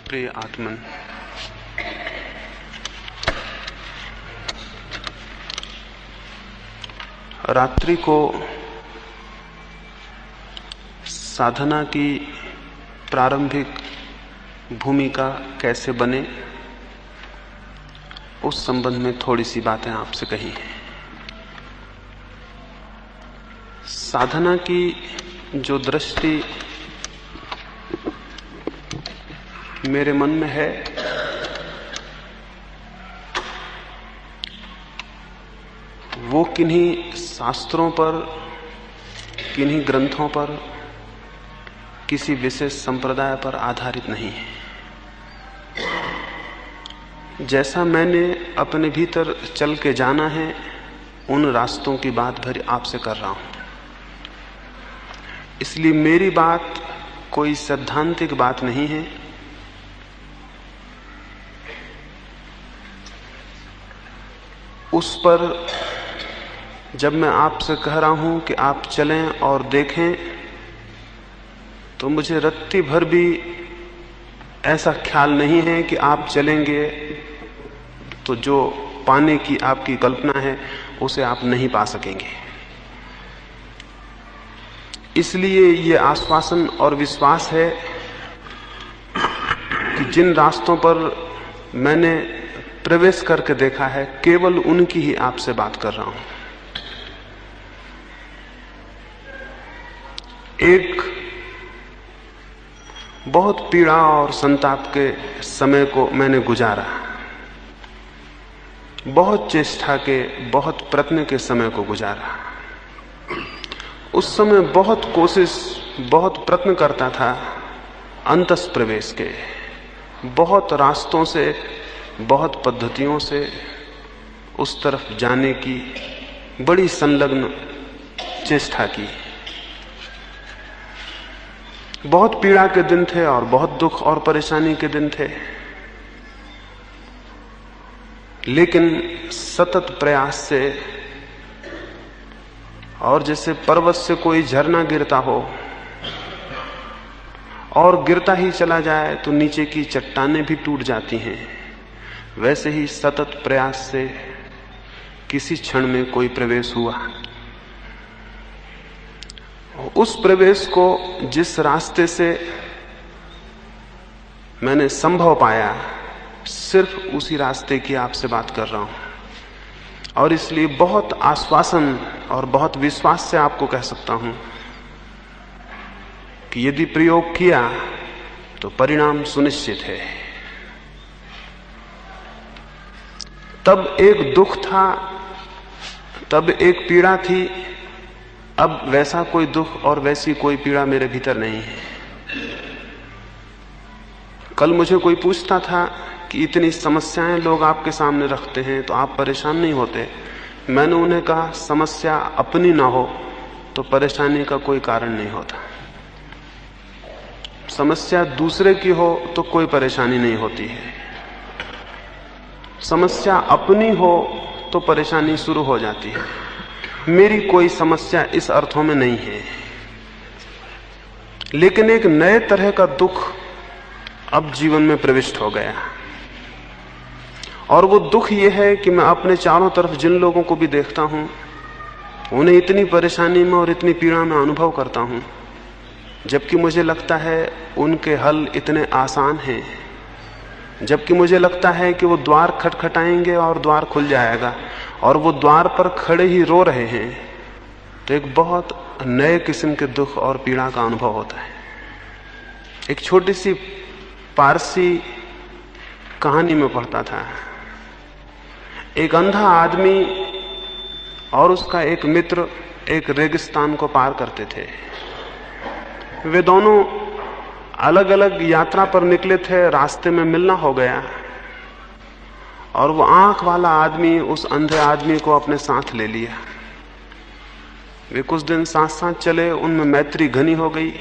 प्रिय आत्मन, रात्रि को साधना की प्रारंभिक भूमिका कैसे बने, उस संबंध में थोड़ी सी बातें आपसे कही हैं। साधना की जो दृष्टि मेरे मन में है, वो किन्हीं शास्त्रों पर, किन्हीं ग्रंथों पर, किसी विशेष संप्रदाय पर आधारित नहीं है। जैसा मैंने अपने भीतर चल के जाना है, उन रास्तों की बात भर आपसे कर रहा हूं। इसलिए मेरी बात कोई सैद्धांतिक बात नहीं है। उस पर जब मैं आपसे कह रहा हूं कि आप चलें और देखें, तो मुझे रत्ती भर भी ऐसा ख्याल नहीं है कि आप चलेंगे तो जो पाने की आपकी कल्पना है उसे आप नहीं पा सकेंगे। इसलिए ये आश्वासन और विश्वास है कि जिन रास्तों पर मैंने प्रवेश करके देखा है, केवल उनकी ही आपसे बात कर रहा हूं। एक बहुत पीड़ा और संताप के समय को मैंने गुजारा, बहुत चेष्टा के, बहुत प्रयत्न के समय को गुजारा। उस समय बहुत कोशिश, बहुत प्रयत्न करता था अंतस प्रवेश के, बहुत रास्तों से, बहुत पद्धतियों से उस तरफ जाने की बड़ी संलग्न चेष्टा की। बहुत पीड़ा के दिन थे और बहुत दुख और परेशानी के दिन थे, लेकिन सतत प्रयास से, और जैसे पर्वत से कोई झरना गिरता हो और गिरता ही चला जाए तो नीचे की चट्टानें भी टूट जाती हैं, वैसे ही सतत प्रयास से किसी क्षण में कोई प्रवेश हुआ। उस प्रवेश को जिस रास्ते से मैंने संभव पाया, सिर्फ उसी रास्ते की आपसे बात कर रहा हूं। और इसलिए बहुत आश्वासन और बहुत विश्वास से आपको कह सकता हूं कि यदि प्रयोग किया तो परिणाम सुनिश्चित है। तब एक दुख था, तब एक पीड़ा थी, अब वैसा कोई दुख और वैसी कोई पीड़ा मेरे भीतर नहीं है। कल मुझे कोई पूछता था कि इतनी समस्याएं लोग आपके सामने रखते हैं तो आप परेशान नहीं होते? मैंने उन्हें कहा, समस्या अपनी ना हो तो परेशानी का कोई कारण नहीं होता। समस्या दूसरे की हो तो कोई परेशानी नहीं होती है। समस्या अपनी हो तो परेशानी शुरू हो जाती है। मेरी कोई समस्या इस अर्थों में नहीं है, लेकिन एक नए तरह का दुख अब जीवन में प्रविष्ट हो गया। और वो दुख ये है कि मैं अपने चारों तरफ जिन लोगों को भी देखता हूं, उन्हें इतनी परेशानी में और इतनी पीड़ा में अनुभव करता हूं, जबकि मुझे लगता है उनके हल इतने आसान हैं, जबकि मुझे लगता है कि वो द्वार खटखटाएंगे और द्वार खुल जाएगा, और वो द्वार पर खड़े ही रो रहे हैं। तो एक बहुत नए किस्म के दुख और पीड़ा का अनुभव होता है। एक छोटी सी पारसी कहानी में पढ़ता था, एक अंधा आदमी और उसका एक मित्र एक रेगिस्तान को पार करते थे। वे दोनों अलग अलग यात्रा पर निकले थे, रास्ते में मिलना हो गया, और वो आंख वाला आदमी उस अंधे आदमी को अपने साथ ले लिया। वे कुछ दिन साथ साथ चले, उनमें मैत्री घनी हो गई।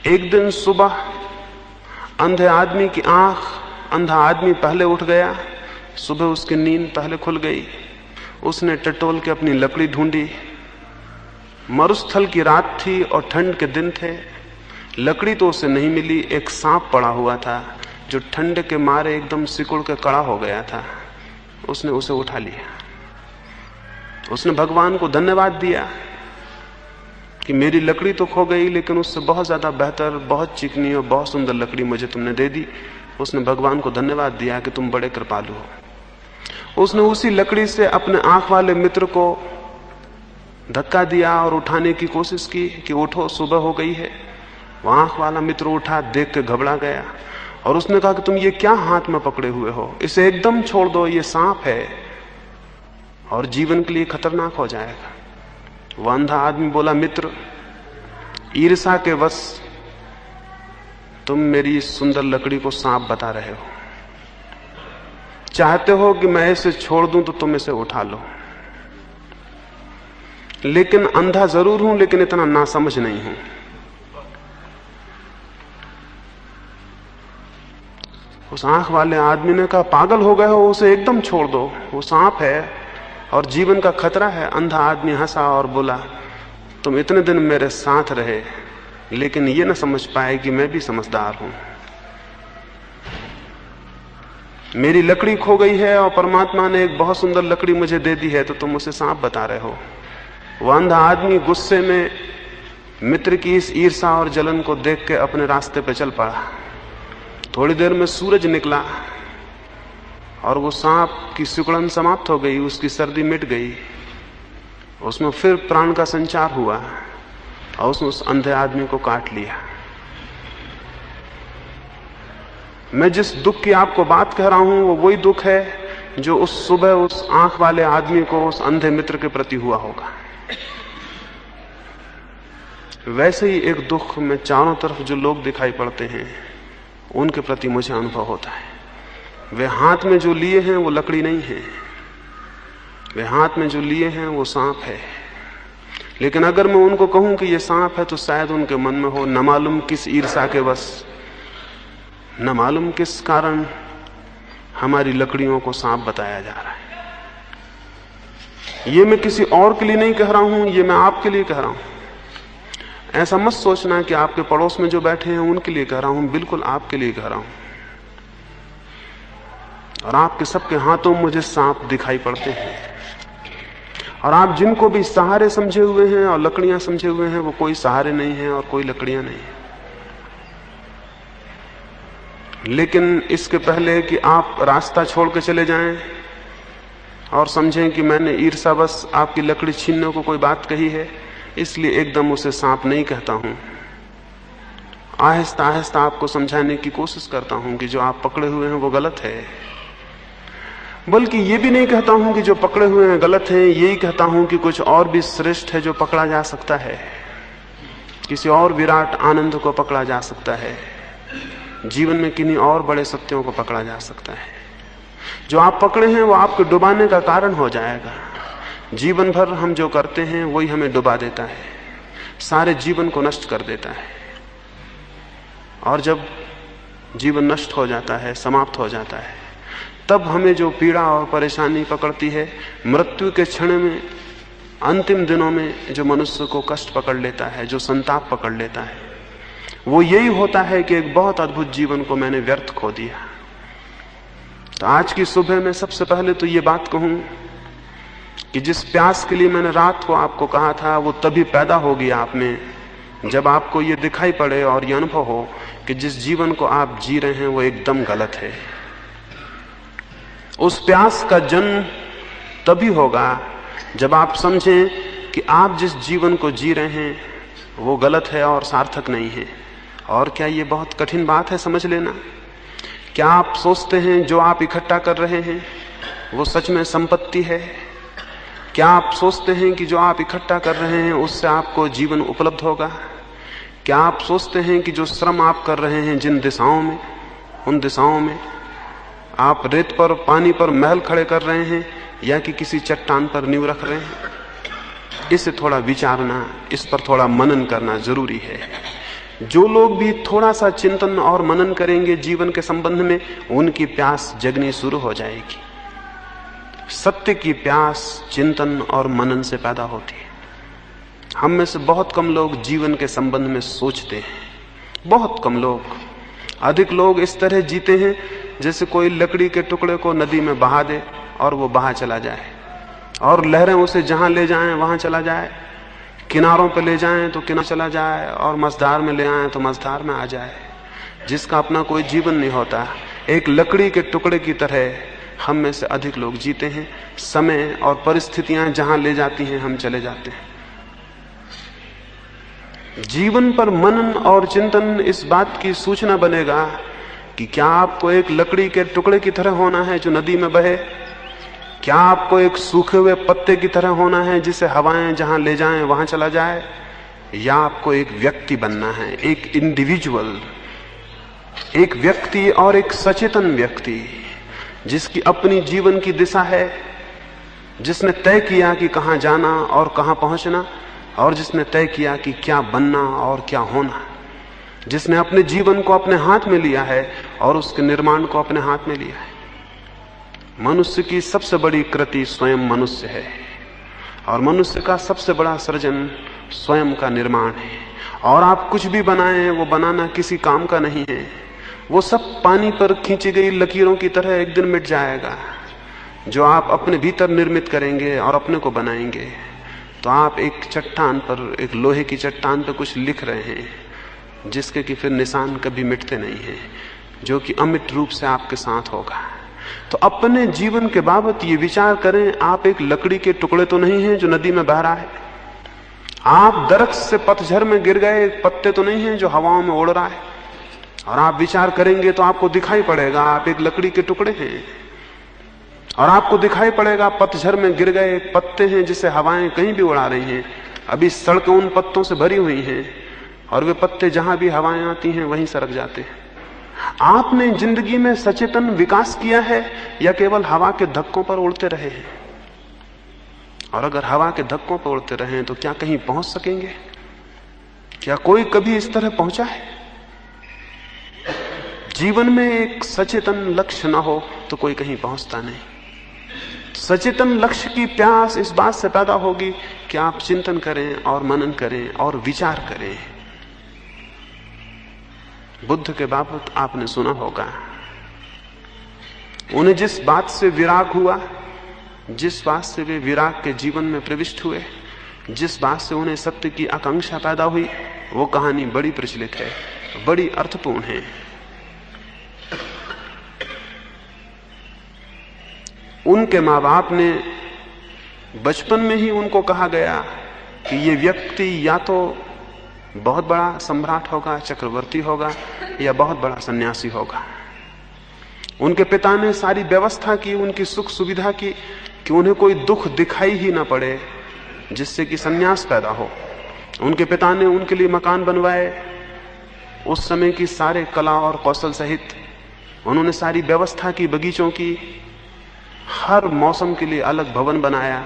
एक दिन सुबह अंधे आदमी की आंख, अंधा आदमी पहले उठ गया, सुबह उसकी नींद पहले खुल गई। उसने टटोल के अपनी लकड़ी ढूंढी। मरुस्थल की रात थी और ठंड के दिन थे, लकड़ी तो उसे नहीं मिली, एक सांप पड़ा हुआ था जो ठंड के मारे एकदम सिकुड़ के कड़ा हो गया था। उसने उसे उठा लिया। उसने भगवान को धन्यवाद दिया कि मेरी लकड़ी तो खो गई, लेकिन उससे बहुत ज्यादा बेहतर, बहुत चिकनी और बहुत सुंदर लकड़ी मुझे तुमने दे दी। उसने भगवान को धन्यवाद दिया कि तुम बड़े कृपालु हो। उसने उसी लकड़ी से अपने आंख वाले मित्र को धक्का दिया और उठाने की कोशिश की कि उठो, सुबह हो गई है। वह आंख वाला मित्र उठा, देख के घबरा गया और उसने कहा कि तुम ये क्या हाथ में पकड़े हुए हो, इसे एकदम छोड़ दो, ये सांप है और जीवन के लिए खतरनाक हो जाएगा। वह अंधा आदमी बोला, मित्र, ईर्ष्या के वश तुम मेरी इस सुंदर लकड़ी को सांप बता रहे हो। चाहते हो कि मैं इसे छोड़ दूं तो तुम इसे उठा लो, लेकिन अंधा जरूर हूं, लेकिन इतना नासमझ नहीं हूं। उस आंख वाले आदमी ने कहा, पागल हो गए हो, उसे एकदम छोड़ दो, वो सांप है और जीवन का खतरा है। अंधा आदमी हंसा और बोला, तुम इतने दिन मेरे साथ रहे, लेकिन ये न समझ पाए कि मैं भी समझदार हूं। मेरी लकड़ी खो गई है और परमात्मा ने एक बहुत सुंदर लकड़ी मुझे दे दी है, तो तुम उसे सांप बता रहे हो। वह अंधा आदमी गुस्से में मित्र की इस ईर्ष्या और जलन को देख के अपने रास्ते पर चल पड़ा। थोड़ी देर में सूरज निकला और वो सांप की सिकुड़न समाप्त हो गई, उसकी सर्दी मिट गई, उसमें फिर प्राण का संचार हुआ और उसने उस अंधे आदमी को काट लिया। मैं जिस दुख की आपको बात कह रहा हूं वो वही दुख है जो उस सुबह उस आंख वाले आदमी को उस अंधे मित्र के प्रति हुआ होगा। वैसे ही एक दुख में चारों तरफ जो लोग दिखाई पड़ते हैं उनके प्रति मुझे अनुभव होता है। वे हाथ में जो लिए हैं वो लकड़ी नहीं है, वे हाथ में जो लिए हैं वो सांप है। लेकिन अगर मैं उनको कहूं कि ये सांप है तो शायद उनके मन में हो, न मालूम किस ईर्ष्या के वश, न मालूम किस कारण हमारी लकड़ियों को सांप बताया जा रहा है। ये मैं किसी और के लिए नहीं कह रहा हूं, ये मैं आपके लिए कह रहा हूं। ऐसा मत सोचना कि आपके पड़ोस में जो बैठे हैं उनके लिए कह रहा हूं, बिल्कुल आपके लिए कह रहा हूं। और आपके सबके हाथों मुझे सांप दिखाई पड़ते हैं, और आप जिनको भी सहारे समझे हुए हैं और लकड़ियां समझे हुए हैं वो कोई सहारे नहीं है और कोई लकड़ियां नहीं है। लेकिन इसके पहले कि आप रास्ता छोड़ के चले जाएं और समझें कि मैंने ईर्ष्यावश आपकी लकड़ी छीनने को कोई बात कही है, इसलिए एकदम उसे सांप नहीं कहता हूं। आहिस्ता आहिस्ता आपको समझाने की कोशिश करता हूं कि जो आप पकड़े हुए हैं वो गलत है। बल्कि ये भी नहीं कहता हूं कि जो पकड़े हुए हैं गलत है, यही कहता हूं कि कुछ और भी श्रेष्ठ है जो पकड़ा जा सकता है। किसी और विराट आनंद को पकड़ा जा सकता है, जीवन में किन्हीं और बड़े सत्यों को पकड़ा जा सकता है। जो आप पकड़े हैं वो आपको डुबाने का कारण हो जाएगा। जीवन भर हम जो करते हैं वही हमें डुबा देता है, सारे जीवन को नष्ट कर देता है। और जब जीवन नष्ट हो जाता है, समाप्त हो जाता है, तब हमें जो पीड़ा और परेशानी पकड़ती है, मृत्यु के क्षण में, अंतिम दिनों में जो मनुष्य को कष्ट पकड़ लेता है, जो संताप पकड़ लेता है, वो यही होता है कि एक बहुत अद्भुत जीवन को मैंने व्यर्थ खो दिया। तो आज की सुबह में सबसे पहले तो ये बात कहूं कि जिस प्यास के लिए मैंने रात को आपको कहा था वो तभी पैदा होगी आप में जब आपको ये दिखाई पड़े और ये अनुभव हो कि जिस जीवन को आप जी रहे हैं वो एकदम गलत है। उस प्यास का जन्म तभी होगा जब आप समझें कि आप जिस जीवन को जी रहे हैं वो गलत है और सार्थक नहीं है। और क्या ये बहुत कठिन बात है समझ लेना? क्या आप सोचते हैं जो आप इकट्ठा कर रहे हैं वो सच में संपत्ति है? क्या आप सोचते हैं कि जो आप इकट्ठा कर रहे हैं उससे आपको जीवन उपलब्ध होगा? क्या आप सोचते हैं कि जो श्रम आप कर रहे हैं जिन दिशाओं में, उन दिशाओं में आप रेत पर, पानी पर महल खड़े कर रहे हैं या कि किसी चट्टान पर नींव रख रहे हैं? इसे थोड़ा विचारना, इस पर थोड़ा मनन करना जरूरी है। जो लोग भी थोड़ा सा चिंतन और मनन करेंगे जीवन के संबंध में, उनकी प्यास जगनी शुरू हो जाएगी। सत्य की प्यास चिंतन और मनन से पैदा होती है। हम में से बहुत कम लोग जीवन के संबंध में सोचते हैं, बहुत कम लोग, अधिक लोग इस तरह जीते हैं जैसे कोई लकड़ी के टुकड़े को नदी में बहा दे और वो बहा चला जाए, और लहरें उसे जहां ले जाएं वहां चला जाए, किनारों पे ले जाएं तो किनारे चला जाए, और मझधार में ले आए तो मझधार में आ जाए, जिसका अपना कोई जीवन नहीं होता। एक लकड़ी के टुकड़े की तरह हम में से अधिक लोग जीते हैं। समय और परिस्थितियां जहां ले जाती हैं हम चले जाते हैं। जीवन पर मनन और चिंतन इस बात की सूचना बनेगा कि क्या आपको एक लकड़ी के टुकड़े की तरह होना है जो नदी में बहे, क्या आपको एक सूखे हुए पत्ते की तरह होना है जिसे हवाएं जहां ले जाएं वहां चला जाए, या आपको एक व्यक्ति बनना है, एक इंडिविजुअल, एक व्यक्ति, और एक सचेतन व्यक्ति जिसकी अपनी जीवन की दिशा है, जिसने तय किया कि कहां जाना और कहां पहुंचना, और जिसने तय किया कि क्या बनना और क्या होना, जिसने अपने जीवन को अपने हाथ में लिया है और उसके निर्माण को अपने हाथ में लिया है। मनुष्य की सबसे बड़ी कृति स्वयं मनुष्य है, और मनुष्य का सबसे बड़ा सृजन स्वयं का निर्माण है। और आप कुछ भी बनाएं, वो बनाना किसी काम का नहीं है, वो सब पानी पर खींची गई लकीरों की तरह एक दिन मिट जाएगा। जो आप अपने भीतर निर्मित करेंगे और अपने को बनाएंगे, तो आप एक चट्टान पर, एक लोहे की चट्टान पर कुछ लिख रहे हैं जिसके कि फिर निशान कभी मिटते नहीं हैं, जो कि अमिट रूप से आपके साथ होगा। तो अपने जीवन के बाबत ये विचार करें, आप एक लकड़ी के टुकड़े तो नहीं हैं जो नदी में बह रहा है, आप दरख्त से पतझड़ में गिर गए एक पत्ते तो नहीं हैं जो हवाओं में उड़ रहा है। और आप विचार करेंगे तो आपको दिखाई पड़ेगा आप एक लकड़ी के टुकड़े हैं, और आपको दिखाई पड़ेगा पतझड़ में गिर गए एक पत्ते हैं जिसे हवाएं कहीं भी उड़ा रही हैं। अभी सड़कें उन पत्तों से भरी हुई हैं, और वे पत्ते जहां भी हवाएं आती हैं वहीं सरक जाते हैं। आपने जिंदगी में सचेतन विकास किया है या केवल हवा के धक्कों पर उड़ते रहे हैं? और अगर हवा के धक्कों पर उड़ते रहे तो क्या कहीं पहुंच सकेंगे? क्या कोई कभी इस तरह पहुंचा है? जीवन में एक सचेतन लक्ष्य ना हो तो कोई कहीं पहुंचता नहीं। सचेतन लक्ष्य की प्यास इस बात से पैदा होगी कि आप चिंतन करें और मनन करें और विचार करें। बुद्ध के बाबत आपने सुना होगा, उन्हें जिस बात से विराग हुआ, जिस बात से वे विराग के जीवन में प्रविष्ट हुए, जिस बात से उन्हें सत्य की आकांक्षा पैदा हुई, वो कहानी बड़ी प्रचलित है, बड़ी अर्थपूर्ण है। उनके माँ बाप ने बचपन में ही उनको कहा गया कि ये व्यक्ति या तो बहुत बड़ा सम्राट होगा, चक्रवर्ती होगा, या बहुत बड़ा सन्यासी होगा। उनके पिता ने सारी व्यवस्था की, उनकी सुख सुविधा की कि उन्हें कोई दुख दिखाई ही ना पड़े जिससे कि सन्यास पैदा हो। उनके पिता ने उनके लिए मकान बनवाए, उस समय की सारे कला और कौशल सहित उन्होंने सारी व्यवस्था की, बगीचों की, हर मौसम के लिए अलग भवन बनाया,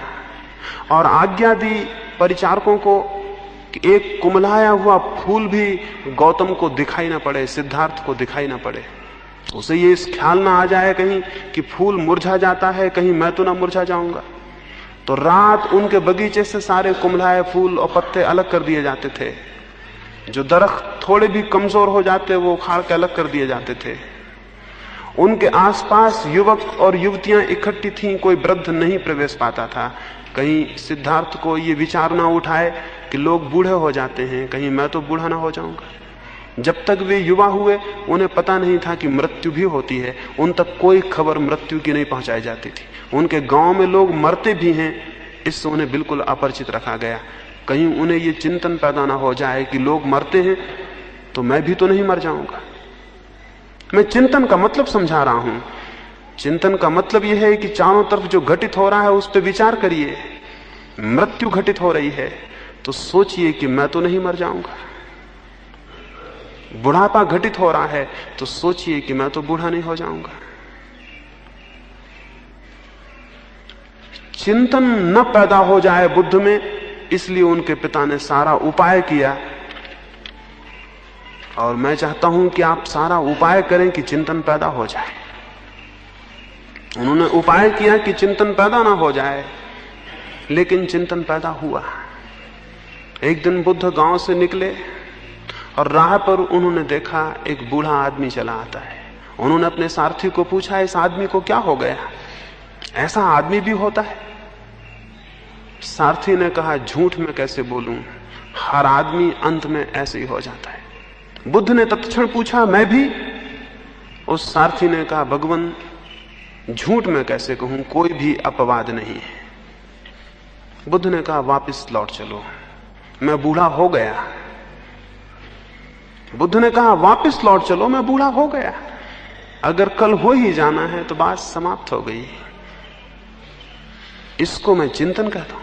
और आज्ञा दी परिचारकों को कि एक कुमलाया हुआ फूल भी गौतम को दिखाई ना पड़े, सिद्धार्थ को दिखाई ना पड़े। उसे ये इस ख्याल ना आ जाए कहीं कि फूल मुरझा जाता है, कहीं मैं तो ना मुरझा जाऊंगा। तो रात उनके बगीचे से सारे कुमलाए फूल और पत्ते अलग कर दिए जाते थे। जो दरख्त थोड़े भी कमजोर हो जाते वो उखाड़ के अलग कर दिए जाते थे। उनके आसपास युवक और युवतियां इकट्ठी थीं, कोई वृद्ध नहीं प्रवेश पाता था। कहीं सिद्धार्थ को ये विचार ना उठाए कि लोग बूढ़े हो जाते हैं, कहीं मैं तो बूढ़ा ना हो जाऊंगा। जब तक वे युवा हुए उन्हें पता नहीं था कि मृत्यु भी होती है। उन तक कोई खबर मृत्यु की नहीं पहुंचाई जाती थी। उनके गांव में लोग मरते भी हैं, इससे उन्हें बिल्कुल अपरिचित रखा गया। कहीं उन्हें ये चिंतन पैदा ना हो जाए कि लोग मरते हैं तो मैं भी तो नहीं मर जाऊंगा। मैं चिंतन का मतलब समझा रहा हूं। चिंतन का मतलब यह है कि चारों तरफ जो घटित हो रहा है उस पर विचार करिए। मृत्यु घटित हो रही है तो सोचिए कि मैं तो नहीं मर जाऊंगा। बुढ़ापा घटित हो रहा है तो सोचिए कि मैं तो बूढ़ा नहीं हो जाऊंगा। चिंतन न पैदा हो जाए बुद्ध में, इसलिए उनके पिता ने सारा उपाय किया। और मैं चाहता हूं कि आप सारा उपाय करें कि चिंतन पैदा हो जाए। उन्होंने उपाय किया कि चिंतन पैदा ना हो जाए, लेकिन चिंतन पैदा हुआ। एक दिन बुद्ध गांव से निकले और राह पर उन्होंने देखा एक बूढ़ा आदमी चला आता है। उन्होंने अपने सारथी को पूछा, इस आदमी को क्या हो गया, ऐसा आदमी भी होता है? सारथी ने कहा, झूठ में कैसे बोलूं, हर आदमी अंत में ऐसे ही हो जाता है। बुद्ध ने तत्क्षण पूछा, मैं भी? उस सारथी ने कहा, भगवान झूठ में कैसे कहूं, कोई भी अपवाद नहीं है। बुद्ध ने कहा, वापस लौट चलो, मैं बूढ़ा हो गया। बुद्ध ने कहा, वापस लौट चलो, मैं बूढ़ा हो गया। अगर कल हो ही जाना है तो बात समाप्त हो गई। इसको मैं चिंतन कहता हूं।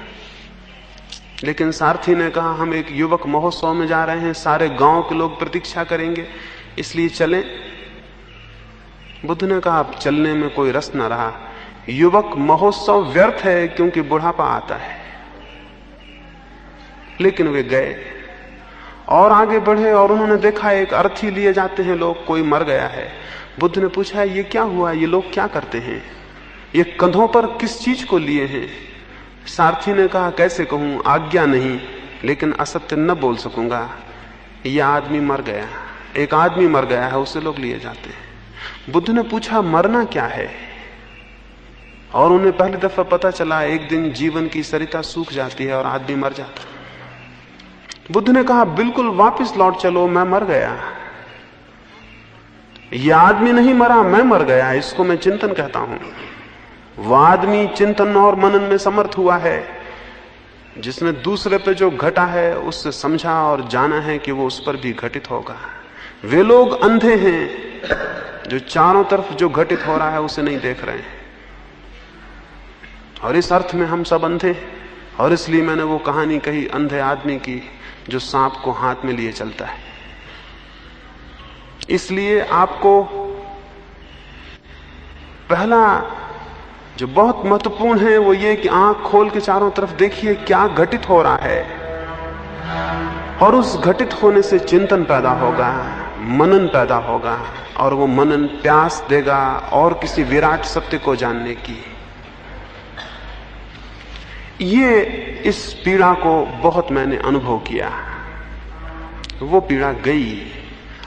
लेकिन सारथी ने कहा, हम एक युवक महोत्सव में जा रहे हैं, सारे गांव के लोग प्रतीक्षा करेंगे, इसलिए चलें। बुद्ध ने कहा, अब चलने में कोई रस न रहा, युवक महोत्सव व्यर्थ है क्योंकि बुढ़ापा आता है। लेकिन वे गए और आगे बढ़े और उन्होंने देखा एक अर्थी लिए जाते हैं लोग, कोई मर गया है। बुद्ध ने पूछा, ये क्या हुआ, ये लोग क्या करते हैं, ये कंधों पर किस चीज को लिए हैं? सारथी ने कहा, कैसे कहूं, आज्ञा नहीं, लेकिन असत्य न बोल सकूंगा। यह आदमी मर गया, एक आदमी मर गया है, उसे लोग लिए जाते हैं। बुद्ध ने पूछा, मरना क्या है? और उन्हें पहली दफा पता चला एक दिन जीवन की सरिता सूख जाती है और आदमी मर जाता है। बुद्ध ने कहा, बिल्कुल वापस लौट चलो, मैं मर गया। यह आदमी नहीं मरा, मैं मर गया। इसको मैं चिंतन कहता हूं। वह आदमी चिंतन और मनन में समर्थ हुआ है, जिसने दूसरे पे जो घटा है उससे समझा और जाना है कि वो उस पर भी घटित होगा। वे लोग अंधे हैं जो चारों तरफ जो घटित हो रहा है उसे नहीं देख रहे हैं। और इस अर्थ में हम सब अंधे हैं। और इसलिए मैंने वो कहानी कही अंधे आदमी की जो सांप को हाथ में लिए चलता है। इसलिए आपको पहला जो बहुत महत्वपूर्ण है वो ये कि आंख खोल के चारों तरफ देखिए क्या घटित हो रहा है, और उस घटित होने से चिंतन पैदा होगा, मनन पैदा होगा, और वो मनन प्यास देगा और किसी विराट सत्य को जानने की। ये इस पीड़ा को बहुत मैंने अनुभव किया। वो पीड़ा गई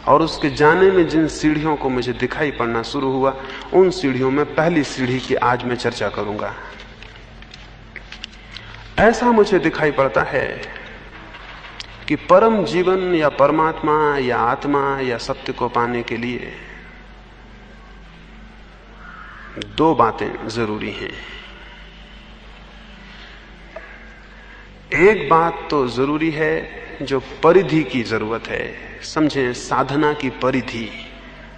और उसके जाने में जिन सीढ़ियों को मुझे दिखाई पड़ना शुरू हुआ, उन सीढ़ियों में पहली सीढ़ी की आज मैं चर्चा करूंगा। ऐसा मुझे दिखाई पड़ता है कि परम जीवन या परमात्मा या आत्मा या सत्य को पाने के लिए दो बातें जरूरी हैं। एक बात तो जरूरी है जो परिधि की जरूरत है, समझें, साधना की परिधि।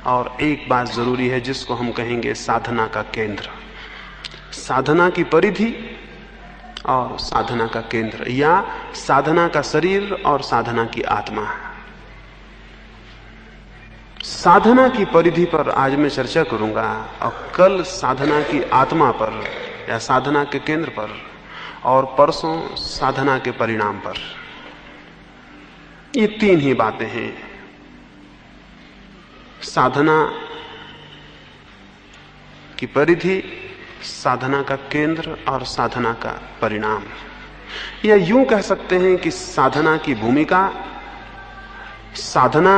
और एक बात जरूरी है जिसको हम कहेंगे साधना का केंद्र। साधना की परिधि और साधना का केंद्र, या साधना का शरीर और साधना की आत्मा। साधना की परिधि पर आज मैं चर्चा करूंगा और कल साधना की आत्मा पर या साधना के केंद्र पर, और परसों साधना के परिणाम पर। ये तीन ही बातें हैं, साधना की परिधि, साधना का केंद्र और साधना का परिणाम। या यूं कह सकते हैं कि साधना की भूमिका, साधना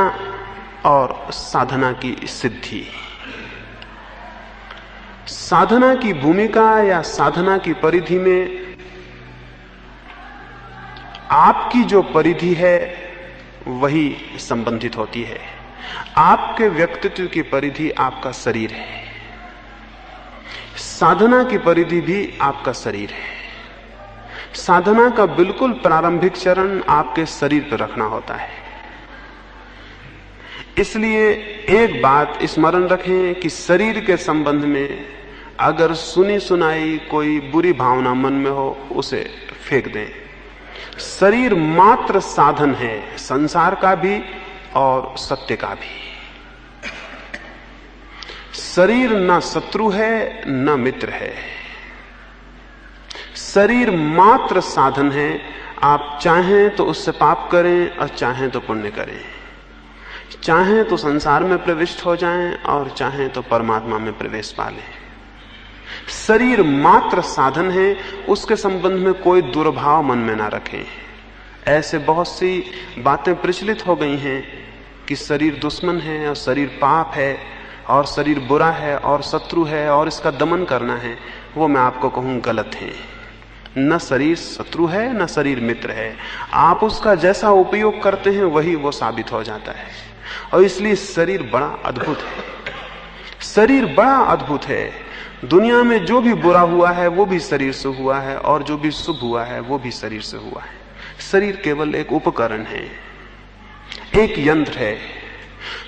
और साधना की सिद्धि। साधना की भूमिका या साधना की परिधि में आपकी जो परिधि है वही संबंधित होती है। आपके व्यक्तित्व की परिधि आपका शरीर है, साधना की परिधि भी आपका शरीर है। साधना का बिल्कुल प्रारंभिक चरण आपके शरीर पर रखना होता है। इसलिए एक बात स्मरण रखें कि शरीर के संबंध में अगर सुनी सुनाई कोई बुरी भावना मन में हो, उसे फेंक दें। शरीर मात्र साधन है, संसार का भी और सत्य का भी। शरीर न शत्रु है न मित्र है, शरीर मात्र साधन है। आप चाहें तो उससे पाप करें और चाहें तो पुण्य करें, चाहें तो संसार में प्रविष्ट हो जाएं और चाहें तो परमात्मा में प्रवेश पा लें। शरीर मात्र साधन है, उसके संबंध में कोई दुर्भाव मन में ना रखें। ऐसे बहुत सी बातें प्रचलित हो गई हैं कि शरीर दुश्मन है और शरीर पाप है और शरीर बुरा है और शत्रु है और इसका दमन करना है, वो मैं आपको कहूं गलत है। न शरीर शत्रु है न शरीर मित्र है। आप उसका जैसा उपयोग करते हैं वही वो साबित हो जाता है। और इसलिए शरीर बड़ा अद्भुत है। शरीर बड़ा अद्भुत है। दुनिया में जो भी बुरा हुआ है वो भी शरीर से हुआ है और जो भी शुभ हुआ है वो भी शरीर से हुआ है। शरीर केवल एक उपकरण है, एक यंत्र है।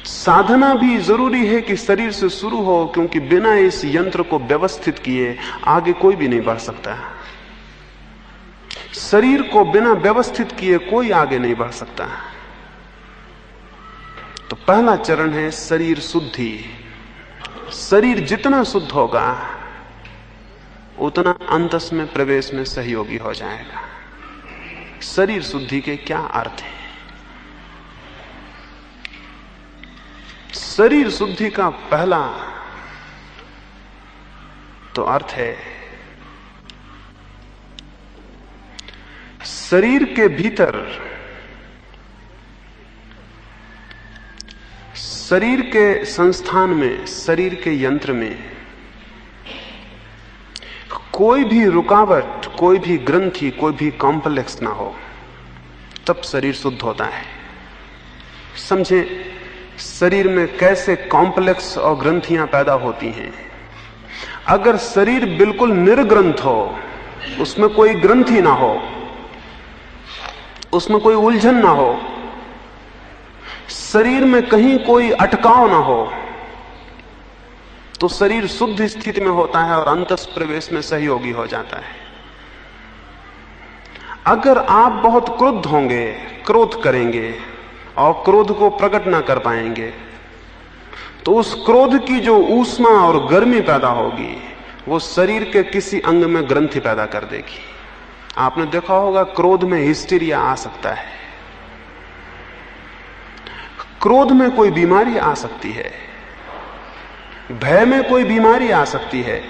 साधना भी जरूरी है कि शरीर से शुरू हो, क्योंकि बिना इस यंत्र को व्यवस्थित किए आगे कोई भी नहीं बढ़ सकता। शरीर को बिना व्यवस्थित किए कोई आगे नहीं बढ़ सकता। तो पहला चरण है शरीर शुद्धि। शरीर जितना शुद्ध होगा उतना अंतस में प्रवेश में सहयोगी हो जाएगा। शरीर शुद्धि के क्या अर्थ है? शरीर शुद्धि का पहला तो अर्थ है शरीर के भीतर, शरीर के संस्थान में, शरीर के यंत्र में कोई भी रुकावट, कोई भी ग्रंथि, कोई भी कॉम्प्लेक्स ना हो, तब शरीर शुद्ध होता है। समझें शरीर में कैसे कॉम्प्लेक्स और ग्रंथियां पैदा होती हैं। अगर शरीर बिल्कुल निर्ग्रंथ हो, उसमें कोई ग्रंथि ना हो, उसमें कोई उलझन ना हो, शरीर में कहीं कोई अटकाव ना हो, तो शरीर शुद्ध स्थिति में होता है और अंतस प्रवेश में सहयोगी हो जाता है। अगर आप बहुत क्रुद्ध होंगे, क्रोध करेंगे और क्रोध को प्रकट ना कर पाएंगे, तो उस क्रोध की जो ऊष्मा और गर्मी पैदा होगी वो शरीर के किसी अंग में ग्रंथि पैदा कर देगी। आपने देखा होगा क्रोध में हिस्टीरिया आ सकता है, क्रोध में कोई बीमारी आ सकती है, भय में कोई बीमारी आ सकती है।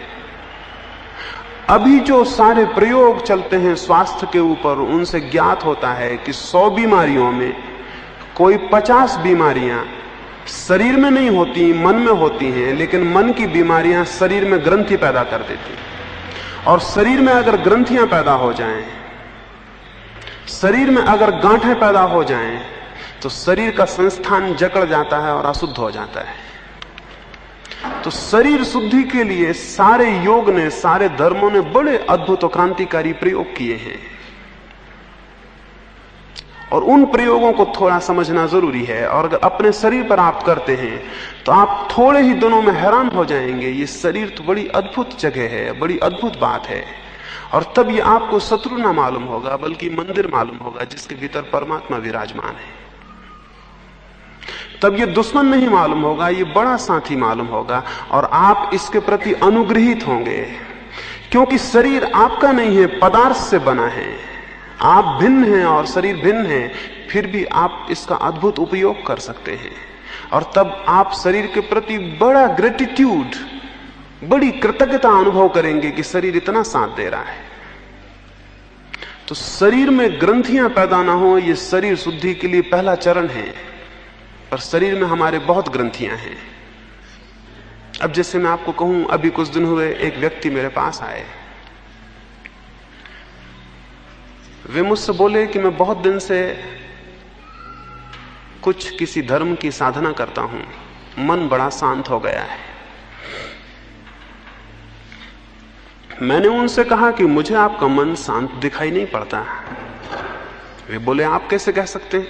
अभी जो सारे प्रयोग चलते हैं स्वास्थ्य के ऊपर, उनसे ज्ञात होता है कि 100 बीमारियों में कोई 50 बीमारियां शरीर में नहीं होती, मन में होती हैं, लेकिन मन की बीमारियां शरीर में ग्रंथि पैदा कर देती। और शरीर में अगर ग्रंथियां पैदा हो जाएं, शरीर में अगर गांठें पैदा हो जाएं, तो शरीर का संस्थान जकड़ जाता है और अशुद्ध हो जाता है। तो शरीर शुद्धि के लिए सारे योग ने, सारे धर्मों ने बड़े अद्भुत और क्रांतिकारी प्रयोग किए हैं, और उन प्रयोगों को थोड़ा समझना जरूरी है। और अगर अपने शरीर पर आप करते हैं तो आप थोड़े ही दिनों में हैरान हो जाएंगे, ये शरीर तो बड़ी अद्भुत जगह है, बड़ी अद्भुत बात है। और तब ये आपको शत्रु ना मालूम होगा, बल्कि मंदिर मालूम होगा जिसके भीतर परमात्मा विराजमान है। तब ये दुश्मन नहीं मालूम होगा, ये बड़ा साथी मालूम होगा, और आप इसके प्रति अनुग्रहित होंगे, क्योंकि शरीर आपका नहीं है, पदार्थ से बना है। आप भिन्न हैं और शरीर भिन्न है, फिर भी आप इसका अद्भुत उपयोग कर सकते हैं। और तब आप शरीर के प्रति बड़ा ग्रेटिट्यूड, बड़ी कृतज्ञता अनुभव करेंगे कि शरीर इतना साथ दे रहा है। तो शरीर में ग्रंथियां पैदा ना हो, यह शरीर शुद्धि के लिए पहला चरण है। पर शरीर में हमारे बहुत ग्रंथियां हैं। अब जैसे मैं आपको कहूं, अभी कुछ दिन हुए एक व्यक्ति मेरे पास आए, वे मुझसे बोले कि मैं बहुत दिन से कुछ किसी धर्म की साधना करता हूं, मन बड़ा शांत हो गया है। मैंने उनसे कहा कि मुझे आपका मन शांत दिखाई नहीं पड़ता। वे बोले आप कैसे कह सकते हैं?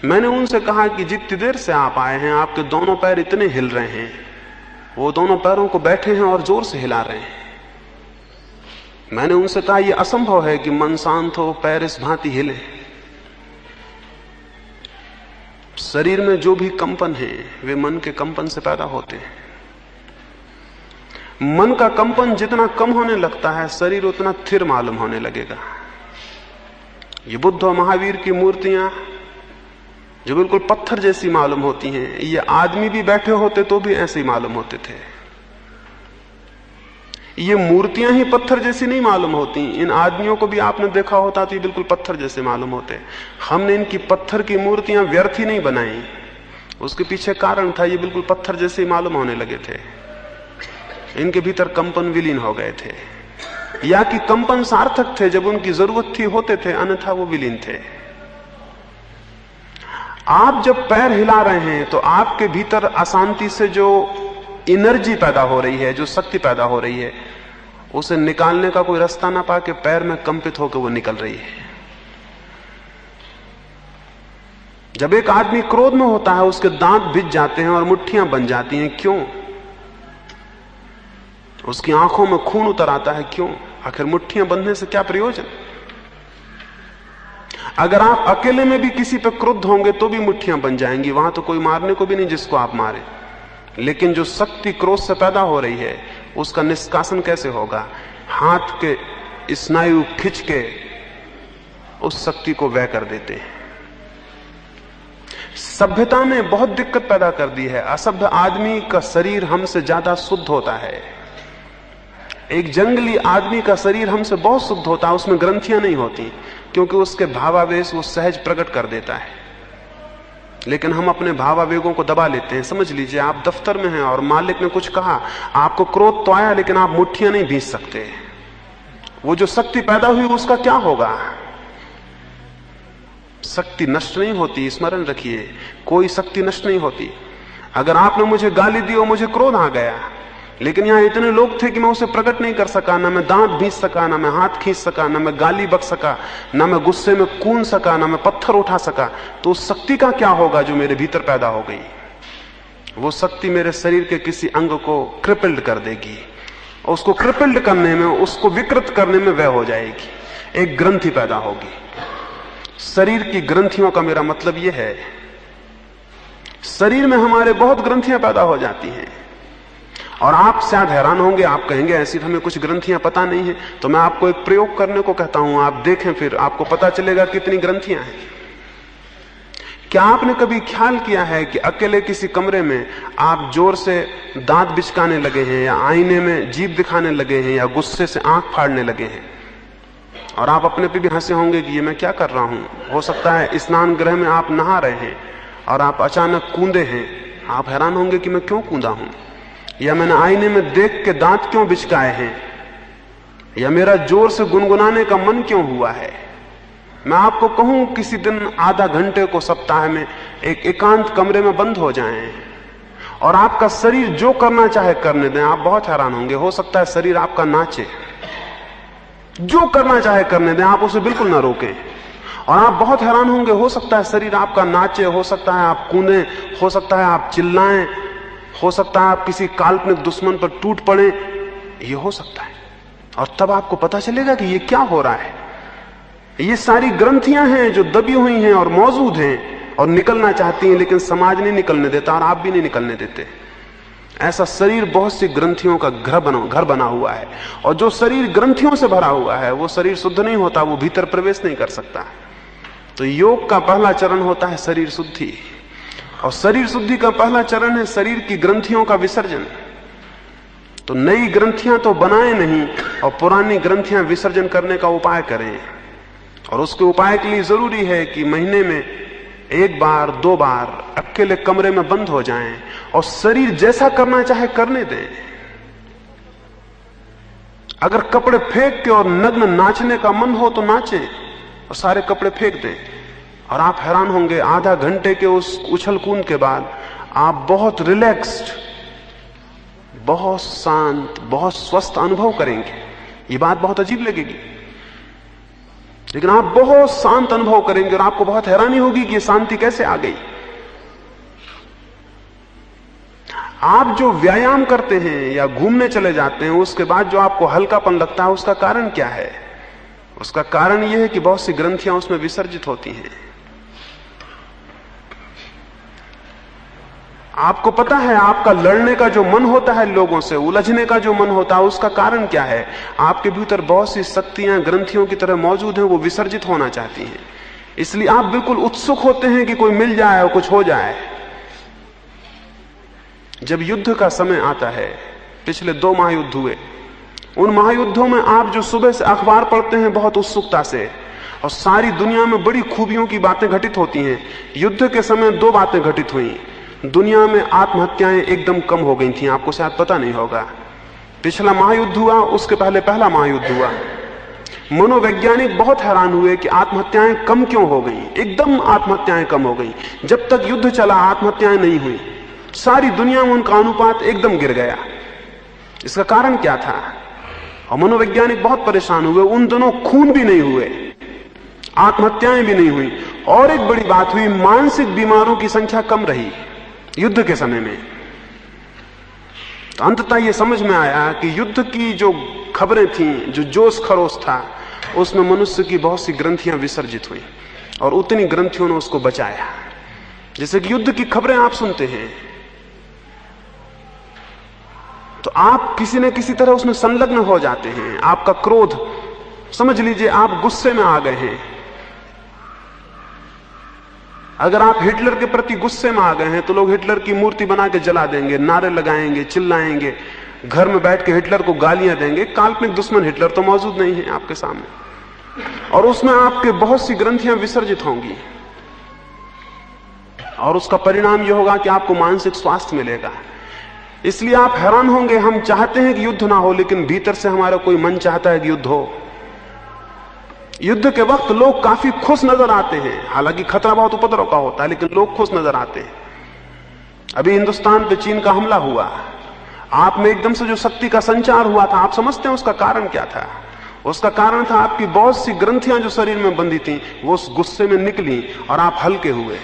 मैंने उनसे कहा कि जितनी देर से आप आए हैं आपके दोनों पैर इतने हिल रहे हैं, वो दोनों पैरों को बैठे हैं और जोर से हिला रहे हैं। मैंने उनसे कहा यह असंभव है कि मन शांत हो, पैर इस भांति हिले। शरीर में जो भी कंपन है वे मन के कंपन से पैदा होते हैं। मन का कंपन जितना कम होने लगता है, शरीर उतना स्थिर मालूम होने लगेगा। ये बुद्ध और महावीर की मूर्तियां जो बिल्कुल पत्थर जैसी मालूम होती हैं, ये आदमी भी बैठे होते तो भी ऐसे ही मालूम होते थे। ये मूर्तियां ही पत्थर जैसी नहीं मालूम होती, इन आदमियों को भी आपने देखा होता तो ये बिल्कुल पत्थर जैसे मालूम होते। हमने इनकी पत्थर की मूर्तियां व्यर्थ ही नहीं बनाई, उसके पीछे कारण था, ये बिल्कुल पत्थर जैसे ही मालूम होने लगे थे। इनके भीतर कंपन विलीन हो गए थे, या कि कंपन सार्थक थे, जब उनकी जरूरत थी होते थे, अन्यथा वो विलीन थे। आप जब पैर हिला रहे हैं तो आपके भीतर अशांति से जो एनर्जी पैदा हो रही है, जो शक्ति पैदा हो रही है, उसे निकालने का कोई रास्ता ना पाके पैर में कंपित होकर वो निकल रही है। जब एक आदमी क्रोध में होता है, उसके दांत भिज जाते हैं और मुट्ठियां बन जाती हैं, क्यों? उसकी आंखों में खून उतर आता है, क्यों? आखिर मुट्ठियां बंधने से क्या प्रयोजन? अगर आप अकेले में भी किसी पर क्रुद्ध होंगे तो भी मुट्ठियां बन जाएंगी, वहां तो कोई मारने को भी नहीं जिसको आप मारे। लेकिन जो शक्ति क्रोध से पैदा हो रही है, उसका निष्कासन कैसे होगा? हाथ के स्नायु खिंच के उस शक्ति को व्यय कर देते हैं। सभ्यता ने बहुत दिक्कत पैदा कर दी है। असभ्य आदमी का शरीर हमसे ज्यादा शुद्ध होता है। एक जंगली आदमी का शरीर हमसे बहुत शुद्ध होता है, उसमें ग्रंथियां नहीं होती, क्योंकि उसके भावावेश वो सहज प्रकट कर देता है। लेकिन हम अपने भावावेगों को दबा लेते हैं। समझ लीजिए, आप दफ्तर में हैं और मालिक ने कुछ कहा, आपको क्रोध तो आया, लेकिन आप मुट्ठियां नहीं भींच सकते। वो जो शक्ति पैदा हुई उसका क्या होगा? शक्ति नष्ट नहीं होती, स्मरण रखिए, कोई शक्ति नष्ट नहीं होती। अगर आपने मुझे गाली दी और मुझे क्रोध आ गया, लेकिन यहां इतने लोग थे कि मैं उसे प्रकट नहीं कर सका, ना मैं दांत भींच सका, ना मैं हाथ खींच सका, ना मैं गाली बक सका, ना मैं गुस्से में कूद सका, ना मैं पत्थर उठा सका, तो उस शक्ति का क्या होगा जो मेरे भीतर पैदा हो गई? वो शक्ति मेरे शरीर के किसी अंग को क्रिपल्ड कर देगी, और उसको क्रिपल्ड करने में, उसको विकृत करने में वह हो जाएगी, एक ग्रंथि पैदा होगी। शरीर की ग्रंथियों का मेरा मतलब यह है, शरीर में हमारे बहुत ग्रंथियां पैदा हो जाती हैं। और आप शायद हैरान होंगे, आप कहेंगे ऐसी हमें कुछ ग्रंथियां पता नहीं है। तो मैं आपको एक प्रयोग करने को कहता हूं, आप देखें, फिर आपको पता चलेगा कितनी ग्रंथियां हैं। क्या आपने कभी ख्याल किया है कि अकेले किसी कमरे में आप जोर से दांत बिचकाने लगे हैं, या आईने में जीभ दिखाने लगे हैं, या गुस्से से आंख फाड़ने लगे हैं, और आप अपने पे भी हंसे होंगे कि ये मैं क्या कर रहा हूं? हो सकता है स्नान गृह में आप नहा रहे हैं और आप अचानक कूदे हैं, आप हैरान होंगे कि मैं क्यों कूदा हूं, या मैंने आईने में देख के दांत क्यों बिचकाए हैं, या मेरा जोर से गुनगुनाने का मन क्यों हुआ है। मैं आपको कहूं, किसी दिन आधा घंटे को सप्ताह में एक एकांत कमरे में बंद हो जाएं और आपका शरीर जो करना चाहे करने दें। आप बहुत हैरान होंगे, हो सकता है शरीर आपका नाचे, जो करना चाहे करने दें, आप उसे बिल्कुल ना रोकें। और आप बहुत हैरान होंगे, हो सकता है शरीर आपका नाचे, हो सकता है आप कूदें, हो सकता है आप चिल्लाएं, हो सकता है आप किसी काल्पनिक दुश्मन पर टूट पड़े, ये हो सकता है। और तब आपको पता चलेगा कि ये क्या हो रहा है। ये सारी ग्रंथियां हैं जो दबी हुई हैं और मौजूद हैं और निकलना चाहती हैं, लेकिन समाज नहीं निकलने देता और आप भी नहीं निकलने देते। ऐसा शरीर बहुत सी ग्रंथियों का घर बना हुआ है, और जो शरीर ग्रंथियों से भरा हुआ है वो शरीर शुद्ध नहीं होता, वो भीतर प्रवेश नहीं कर सकता। तो योग का पहला चरण होता है शरीर शुद्धि, और शरीर शुद्धि का पहला चरण है शरीर की ग्रंथियों का विसर्जन। तो नई ग्रंथियां तो बनाए नहीं, और पुरानी ग्रंथियां विसर्जन करने का उपाय करें। और उसके उपाय के लिए जरूरी है कि महीने में एक बार, दो बार अकेले कमरे में बंद हो जाएं और शरीर जैसा करना चाहे करने दें। अगर कपड़े फेंक के और नग्न नाचने का मन हो तो नाचें, और सारे कपड़े फेंक दें। और आप हैरान होंगे, आधा घंटे के उस उछल कूद के बाद आप बहुत रिलैक्स्ड, बहुत शांत, बहुत स्वस्थ अनुभव करेंगे। ये बात बहुत अजीब लगेगी, लेकिन आप बहुत शांत अनुभव करेंगे और आपको बहुत हैरानी होगी कि ये शांति कैसे आ गई। आप जो व्यायाम करते हैं या घूमने चले जाते हैं, उसके बाद जो आपको हल्कापन लगता है, उसका कारण क्या है? उसका कारण यह है कि बहुत सी ग्रंथियां उसमें विसर्जित होती हैं। आपको पता है, आपका लड़ने का जो मन होता है लोगों से, उलझने का जो मन होता है, उसका कारण क्या है? आपके भीतर बहुत सी शक्तियां ग्रंथियों की तरह मौजूद हैं, वो विसर्जित होना चाहती हैं। इसलिए आप बिल्कुल उत्सुक होते हैं कि कोई मिल जाए और कुछ हो जाए। जब युद्ध का समय आता है, पिछले 2 महायुद्ध हुए, उन महायुद्धों में आप जो सुबह से अखबार पढ़ते हैं बहुत उत्सुकता से, और सारी दुनिया में बड़ी खूबियों की बातें घटित होती हैं। युद्ध के समय 2 बातें घटित हुई। दुनिया में आत्महत्याएं एकदम कम हो गई थी। आपको शायद पता नहीं होगा, पिछला महायुद्ध हुआ, उसके पहले पहला महायुद्ध हुआ। मनोवैज्ञानिक बहुत हैरान हुए कि आत्महत्याएं कम क्यों हो गई, एकदम आत्महत्याएं कम हो गई। जब तक युद्ध चला आत्महत्याएं नहीं हुई, सारी दुनिया में उनका अनुपात एकदम गिर गया। इसका कारण क्या था? और मनोवैज्ञानिक बहुत परेशान हुए। उन दोनों खून भी नहीं हुए, आत्महत्याएं भी नहीं हुई, और एक बड़ी बात हुई, मानसिक बीमारों की संख्या कम रही युद्ध के समय में। तो अंततः यह समझ में आया कि युद्ध की जो खबरें थीं, जो जोश खरोश था, उसमें मनुष्य की बहुत सी ग्रंथियां विसर्जित हुई और उतनी ग्रंथियों ने उसको बचाया। जैसे कि युद्ध की खबरें आप सुनते हैं तो आप किसी न किसी तरह उसमें संलग्न हो जाते हैं। आपका क्रोध, समझ लीजिए आप गुस्से में आ गए हैं। अगर आप हिटलर के प्रति गुस्से में आ गए हैं तो लोग हिटलर की मूर्ति बना के जला देंगे, नारे लगाएंगे, चिल्लाएंगे, घर में बैठ के हिटलर को गालियां देंगे। काल्पनिक दुश्मन हिटलर तो मौजूद नहीं है आपके सामने, और उसमें आपके बहुत सी ग्रंथियां विसर्जित होंगी, और उसका परिणाम यह होगा कि आपको मानसिक स्वास्थ्य मिलेगा। इसलिए आप हैरान होंगे, हम चाहते हैं कि युद्ध ना हो, लेकिन भीतर से हमारा कोई मन चाहता है कि युद्ध हो। युद्ध के वक्त लोग काफी खुश नजर आते हैं, हालांकि खतरा बहुत उपद्रव का होता है, लेकिन लोग खुश नजर आते हैं। अभी हिंदुस्तान पे चीन का हमला हुआ, आप में एकदम से जो शक्ति का संचार हुआ था, आप समझते हैं उसका कारण क्या था? उसका कारण था आपकी बहुत सी ग्रंथियां जो शरीर में बंधी थी, वो उस गुस्से में निकली और आप हल्के हुए।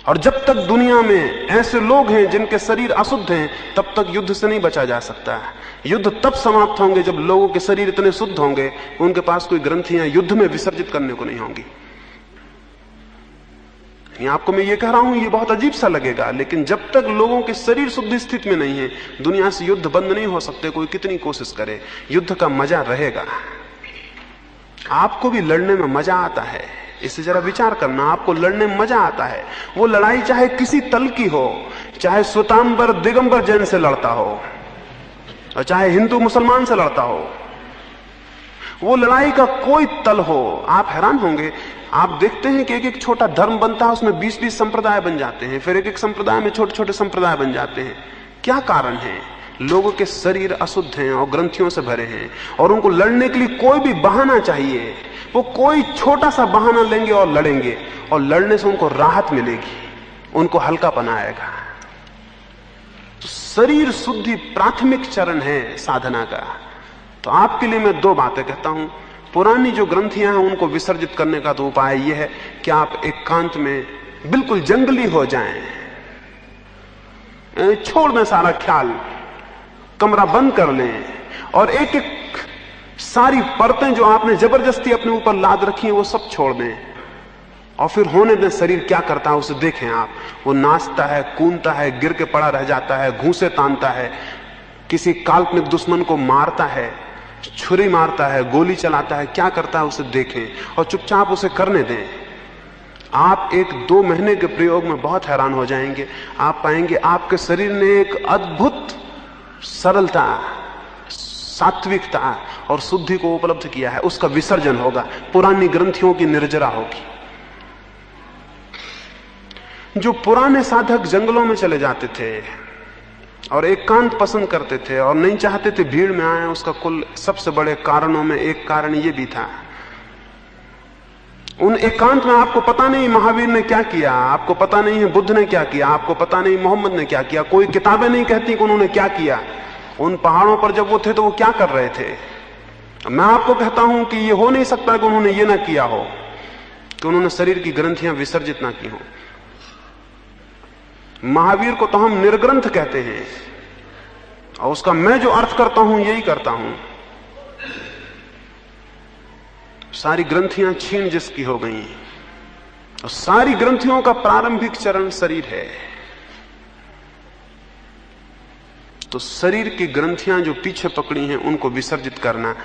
और जब तक दुनिया में ऐसे लोग हैं जिनके शरीर अशुद्ध हैं, तब तक युद्ध से नहीं बचा जा सकता है। युद्ध तब समाप्त होंगे जब लोगों के शरीर इतने शुद्ध होंगे कि उनके पास कोई ग्रंथियां युद्ध में विसर्जित करने को नहीं होंगी। आपको मैं ये कह रहा हूं, ये बहुत अजीब सा लगेगा, लेकिन जब तक लोगों के शरीर शुद्ध स्थिति में नहीं है, दुनिया से युद्ध बंद नहीं हो सकते, कोई कितनी कोशिश करे। युद्ध का मजा रहेगा। आपको भी लड़ने में मजा आता है, इससे जरा विचार करना। आपको लड़ने में मजा आता है। वो लड़ाई चाहे किसी तल की हो, चाहे श्वेतांबर दिगंबर जैन से लड़ता हो और चाहे हिंदू मुसलमान से लड़ता हो, वो लड़ाई का कोई तल हो, आप हैरान होंगे। आप देखते हैं कि एक एक छोटा धर्म बनता है, उसमें 20-20 संप्रदाय बन जाते हैं, फिर एक एक संप्रदाय में छोटे छोटे संप्रदाय बन जाते हैं। क्या कारण है? लोगों के शरीर अशुद्ध हैं और ग्रंथियों से भरे हैं, और उनको लड़ने के लिए कोई भी बहाना चाहिए। वो कोई छोटा सा बहाना लेंगे और लड़ेंगे, और लड़ने से उनको राहत मिलेगी, उनको हल्कापन आएगा। तो शरीर शुद्धि प्राथमिक चरण है साधना का। तो आपके लिए मैं दो बातें कहता हूं। पुरानी जो ग्रंथियां हैं उनको विसर्जित करने का तो उपाय यह है कि आप एकांत में बिल्कुल जंगली हो जाएं, छोड़ दें सारा ख्याल, कमरा बंद कर लें, और एक एक सारी परतें जो आपने जबरदस्ती अपने ऊपर लाद रखी हैं वो सब छोड़ दें, और फिर होने दें छरीर क्या करता है उसे देखें आप। वो नाचता है, कूदता है, गिर के पड़ा रह जाता है, घूंसे तानता है, किसी काल्पनिक दुश्मन को मारता है, छुरी मारता है, गोली चलाता है, क्या करता है उसे देखें और चुपचाप उसे करने दें। आप 1-2 महीने के प्रयोग में बहुत हैरान हो जाएंगे। आप पाएंगे आपके शरीर ने एक अद्भुत सरलता, सात्विकता और शुद्धि को उपलब्ध किया है। उसका विसर्जन होगा, पुरानी ग्रंथियों की निर्जरा होगी। जो पुराने साधक जंगलों में चले जाते थे और एकांत पसंद करते थे और नहीं चाहते थे भीड़ में आए, उसका कुल सबसे बड़े कारणों में एक कारण यह भी था, उन एकांत में आपको पता नहीं महावीर ने क्या किया, आपको पता नहीं है बुद्ध ने क्या किया, आपको पता नहीं मोहम्मद ने क्या किया, कोई किताबें नहीं कहती कि उन्होंने क्या किया। उन पहाड़ों पर जब वो थे तो वो क्या कर रहे थे? मैं आपको कहता हूं कि ये हो नहीं सकता कि उन्होंने ये ना किया हो, कि उन्होंने शरीर की ग्रंथियां विसर्जित ना की हो। महावीर को तो हम निर्ग्रंथ कहते हैं, और उसका मैं जो अर्थ करता हूं यही करता हूं। सारी ग्रंथियां छीन जिसकी हो गई, और सारी ग्रंथियों का प्रारंभिक चरण शरीर है। तो शरीर की ग्रंथियां जो पीछे पकड़ी हैं उनको विसर्जित करना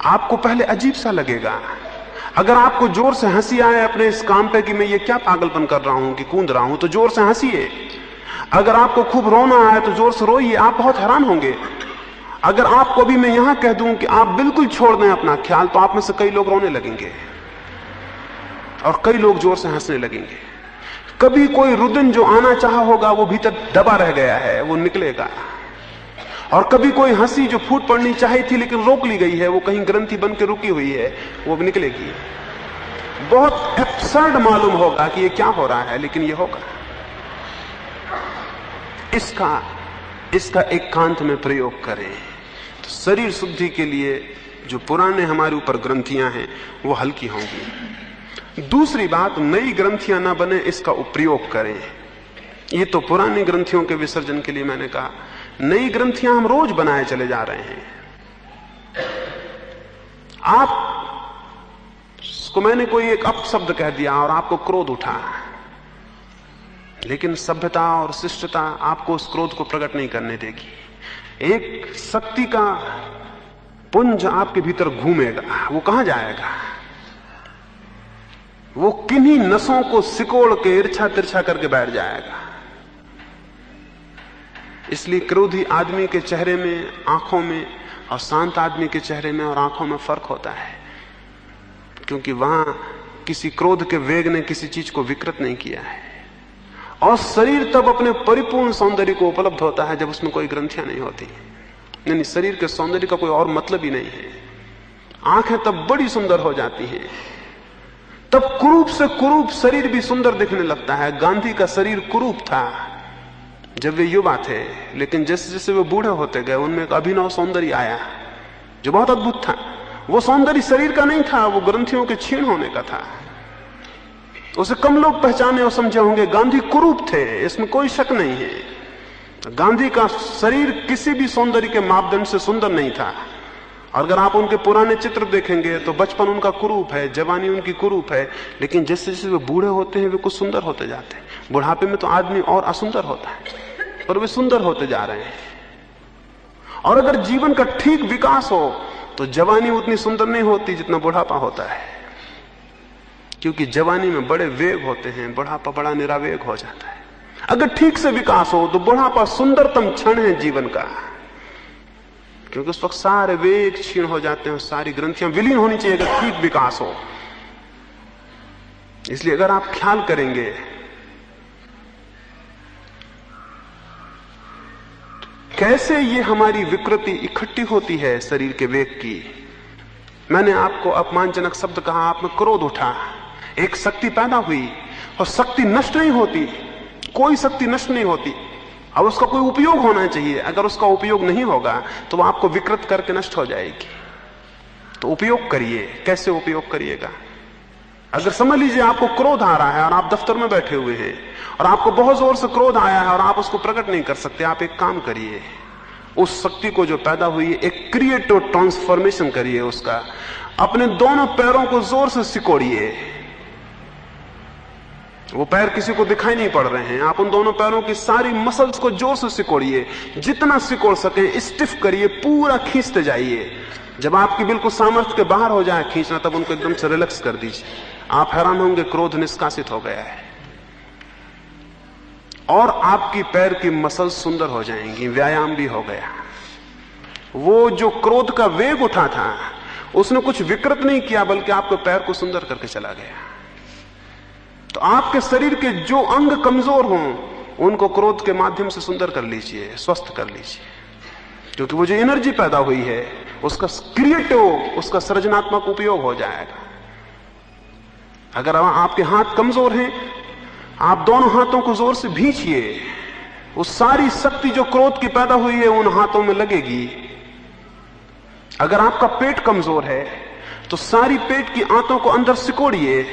आपको पहले अजीब सा लगेगा। अगर आपको जोर से हंसी आए अपने इस काम पे कि मैं ये क्या पागलपन कर रहा हूं कि कूद रहा हूं, तो जोर से हंसिए। अगर आपको खूब रोना आए तो जोर से रोइए, आप बहुत हैरान होंगे। अगर आपको भी मैं यहां कह दूं कि आप बिल्कुल छोड़ दें अपना ख्याल, तो आप में से कई लोग रोने लगेंगे और कई लोग जोर से हंसने लगेंगे। कभी कोई रुदन जो आना चाहा होगा वो भीतर दबा रह गया है, वो निकलेगा। और कभी कोई हंसी जो फूट पड़नी चाहिए थी लेकिन रोक ली गई है, वो कहीं ग्रंथि बन के रुकी हुई है, वो निकलेगी। बहुत एब्सर्ड मालूम होगा कि ये क्या हो रहा है, लेकिन ये होगा। इसका एकांत में प्रयोग करें तो शरीर शुद्धि के लिए जो पुराने हमारे ऊपर ग्रंथियां हैं वो हल्की होंगी। दूसरी बात, नई ग्रंथियां ना बने, इसका उपयोग करें। ये तो पुरानी ग्रंथियों के विसर्जन के लिए मैंने कहा। नई ग्रंथियां हम रोज बनाए चले जा रहे हैं। आपको मैंने कोई एक अपशब्द कह दिया और आपको क्रोध उठा, लेकिन सभ्यता और शिष्टता आपको उस क्रोध को प्रकट नहीं करने देगी। एक शक्ति का पुंज आपके भीतर घूमेगा, वो कहां जाएगा? वो किन्हीं नसों को सिकोड़ के इर्छा तिरछा करके बैठ जाएगा। इसलिए क्रोधी आदमी के चेहरे में, आंखों में, और शांत आदमी के चेहरे में और आंखों में फर्क होता है, क्योंकि वहां किसी क्रोध के वेग ने किसी चीज को विकृत नहीं किया है। और शरीर तब अपने परिपूर्ण सौंदर्य को उपलब्ध होता है जब उसमें कोई ग्रंथियां नहीं होती। यानी शरीर के सौंदर्य का कोई और मतलब ही नहीं है। आंखें तब बड़ी सुंदर हो जाती हैं, तब कुरूप से कुरूप शरीर भी सुंदर दिखने लगता है। गांधी का शरीर कुरूप था जब वे युवा थे, लेकिन जैसे जैसे वे बूढ़े होते गए उनमें एक अभिनव सौंदर्य आया जो बहुत अद्भुत था। वो सौंदर्य शरीर का नहीं था, वो ग्रंथियों के क्षीण होने का था। उसे कम लोग पहचाने और समझे होंगे। गांधी कुरूप थे, इसमें कोई शक नहीं है। गांधी का शरीर किसी भी सौंदर्य के मापदंड से सुंदर नहीं था। और अगर आप उनके पुराने चित्र देखेंगे तो बचपन उनका कुरूप है, जवानी उनकी कुरूप है, लेकिन जैसे जैसे वे बूढ़े होते हैं वे कुछ सुंदर होते जाते हैं। बुढ़ापे में तो आदमी और असुंदर होता है, पर वे सुंदर होते जा रहे हैं। और अगर जीवन का ठीक विकास हो तो जवानी उतनी सुंदर नहीं होती जितना बुढ़ापा होता है, क्योंकि जवानी में बड़े वेग होते हैं, बुढ़ापा बड़ा निरावेग हो जाता है। अगर ठीक से विकास हो तो बुढ़ापा सुंदरतम क्षण है जीवन का, क्योंकि उस वक्त सारे वेग क्षीण हो जाते हैं, सारी ग्रंथियां विलीन होनी चाहिए अगर ठीक विकास हो। इसलिए अगर आप ख्याल करेंगे कैसे ये हमारी विकृति इकट्ठी होती है शरीर के वेग की। मैंने आपको अपमानजनक शब्द कहा, आप में क्रोध उठा, एक शक्ति पैदा हुई, और शक्ति नष्ट नहीं होती, कोई शक्ति नष्ट नहीं होती। अब उसका कोई उपयोग होना चाहिए। अगर उसका उपयोग नहीं होगा तो वो आपको विकृत करके नष्ट हो जाएगी। तो उपयोग करिए। कैसे उपयोग करिएगा? अगर समझ लीजिए आपको क्रोध आ रहा है और आप दफ्तर में बैठे हुए हैं और आपको बहुत जोर से क्रोध आया है और आप उसको प्रकट नहीं कर सकते, आप एक काम करिए, उस शक्ति को जो पैदा हुई है एक क्रिएटिव ट्रांसफॉर्मेशन करिए उसका। अपने दोनों पैरों को जोर से सिकोड़िए। वो पैर किसी को दिखाई नहीं पड़ रहे हैं, आप उन दोनों पैरों की सारी मसल्स को जोर से सिकोड़िए, जितना सिकोड़ सके स्टिफ करिए, पूरा खींचते जाइए। जब आपकी बिल्कुल सामर्थ्य के बाहर हो जाए खींचना, तब उनको एकदम से रिलैक्स कर दीजिए। आप हैरान होंगे, क्रोध निष्कासित हो गया है और आपकी पैर की मसल सुंदर हो जाएंगी, व्यायाम भी हो गया। वो जो क्रोध का वेग उठा था उसने कुछ विकृत नहीं किया, बल्कि आपके पैर को सुंदर करके चला गया। तो आपके शरीर के जो अंग कमजोर हों उनको क्रोध के माध्यम से सुंदर कर लीजिए, स्वस्थ कर लीजिए, क्योंकि वो जो एनर्जी पैदा हुई है उसका क्रिएटिव, उसका सृजनात्मक उपयोग हो जाएगा। अगर आपके हाथ कमजोर हैं, आप दोनों हाथों को जोर से भींचिए, उस सारी शक्ति जो क्रोध की पैदा हुई है उन हाथों में लगेगी। अगर आपका पेट कमजोर है तो सारी पेट की आंतों को अंदर सिकोड़िए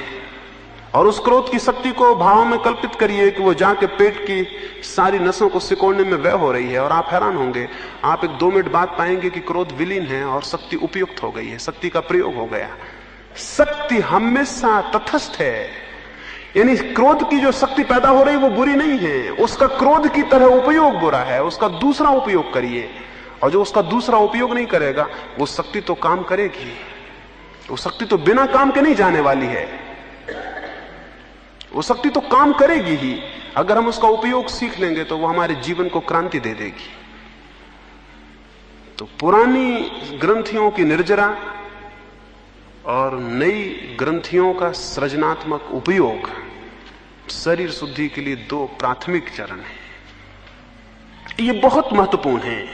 और उस क्रोध की शक्ति को भाव में कल्पित करिए कि वो जाके पेट की सारी नसों को सिकोड़ने में व्यय हो रही है। और आप हैरान होंगे, आप एक 2 मिनट बाद पाएंगे कि क्रोध विलीन है और शक्ति उपयुक्त हो गई है, शक्ति का प्रयोग हो गया। शक्ति हमेशा तटस्थ है, यानी क्रोध की जो शक्ति पैदा हो रही है वो बुरी नहीं है, उसका क्रोध की तरह उपयोग बुरा है। उसका दूसरा उपयोग करिए, और जो उसका दूसरा उपयोग नहीं करेगा वो शक्ति तो काम करेगी। वो शक्ति तो बिना काम के नहीं जाने वाली है, वो शक्ति तो काम करेगी ही। अगर हम उसका उपयोग सीख लेंगे तो वो हमारे जीवन को क्रांति दे देगी। तो पुरानी ग्रंथियों की निर्जरा और नई ग्रंथियों का सृजनात्मक उपयोग, शरीर शुद्धि के लिए 2 प्राथमिक चरण हैं। ये बहुत महत्वपूर्ण है।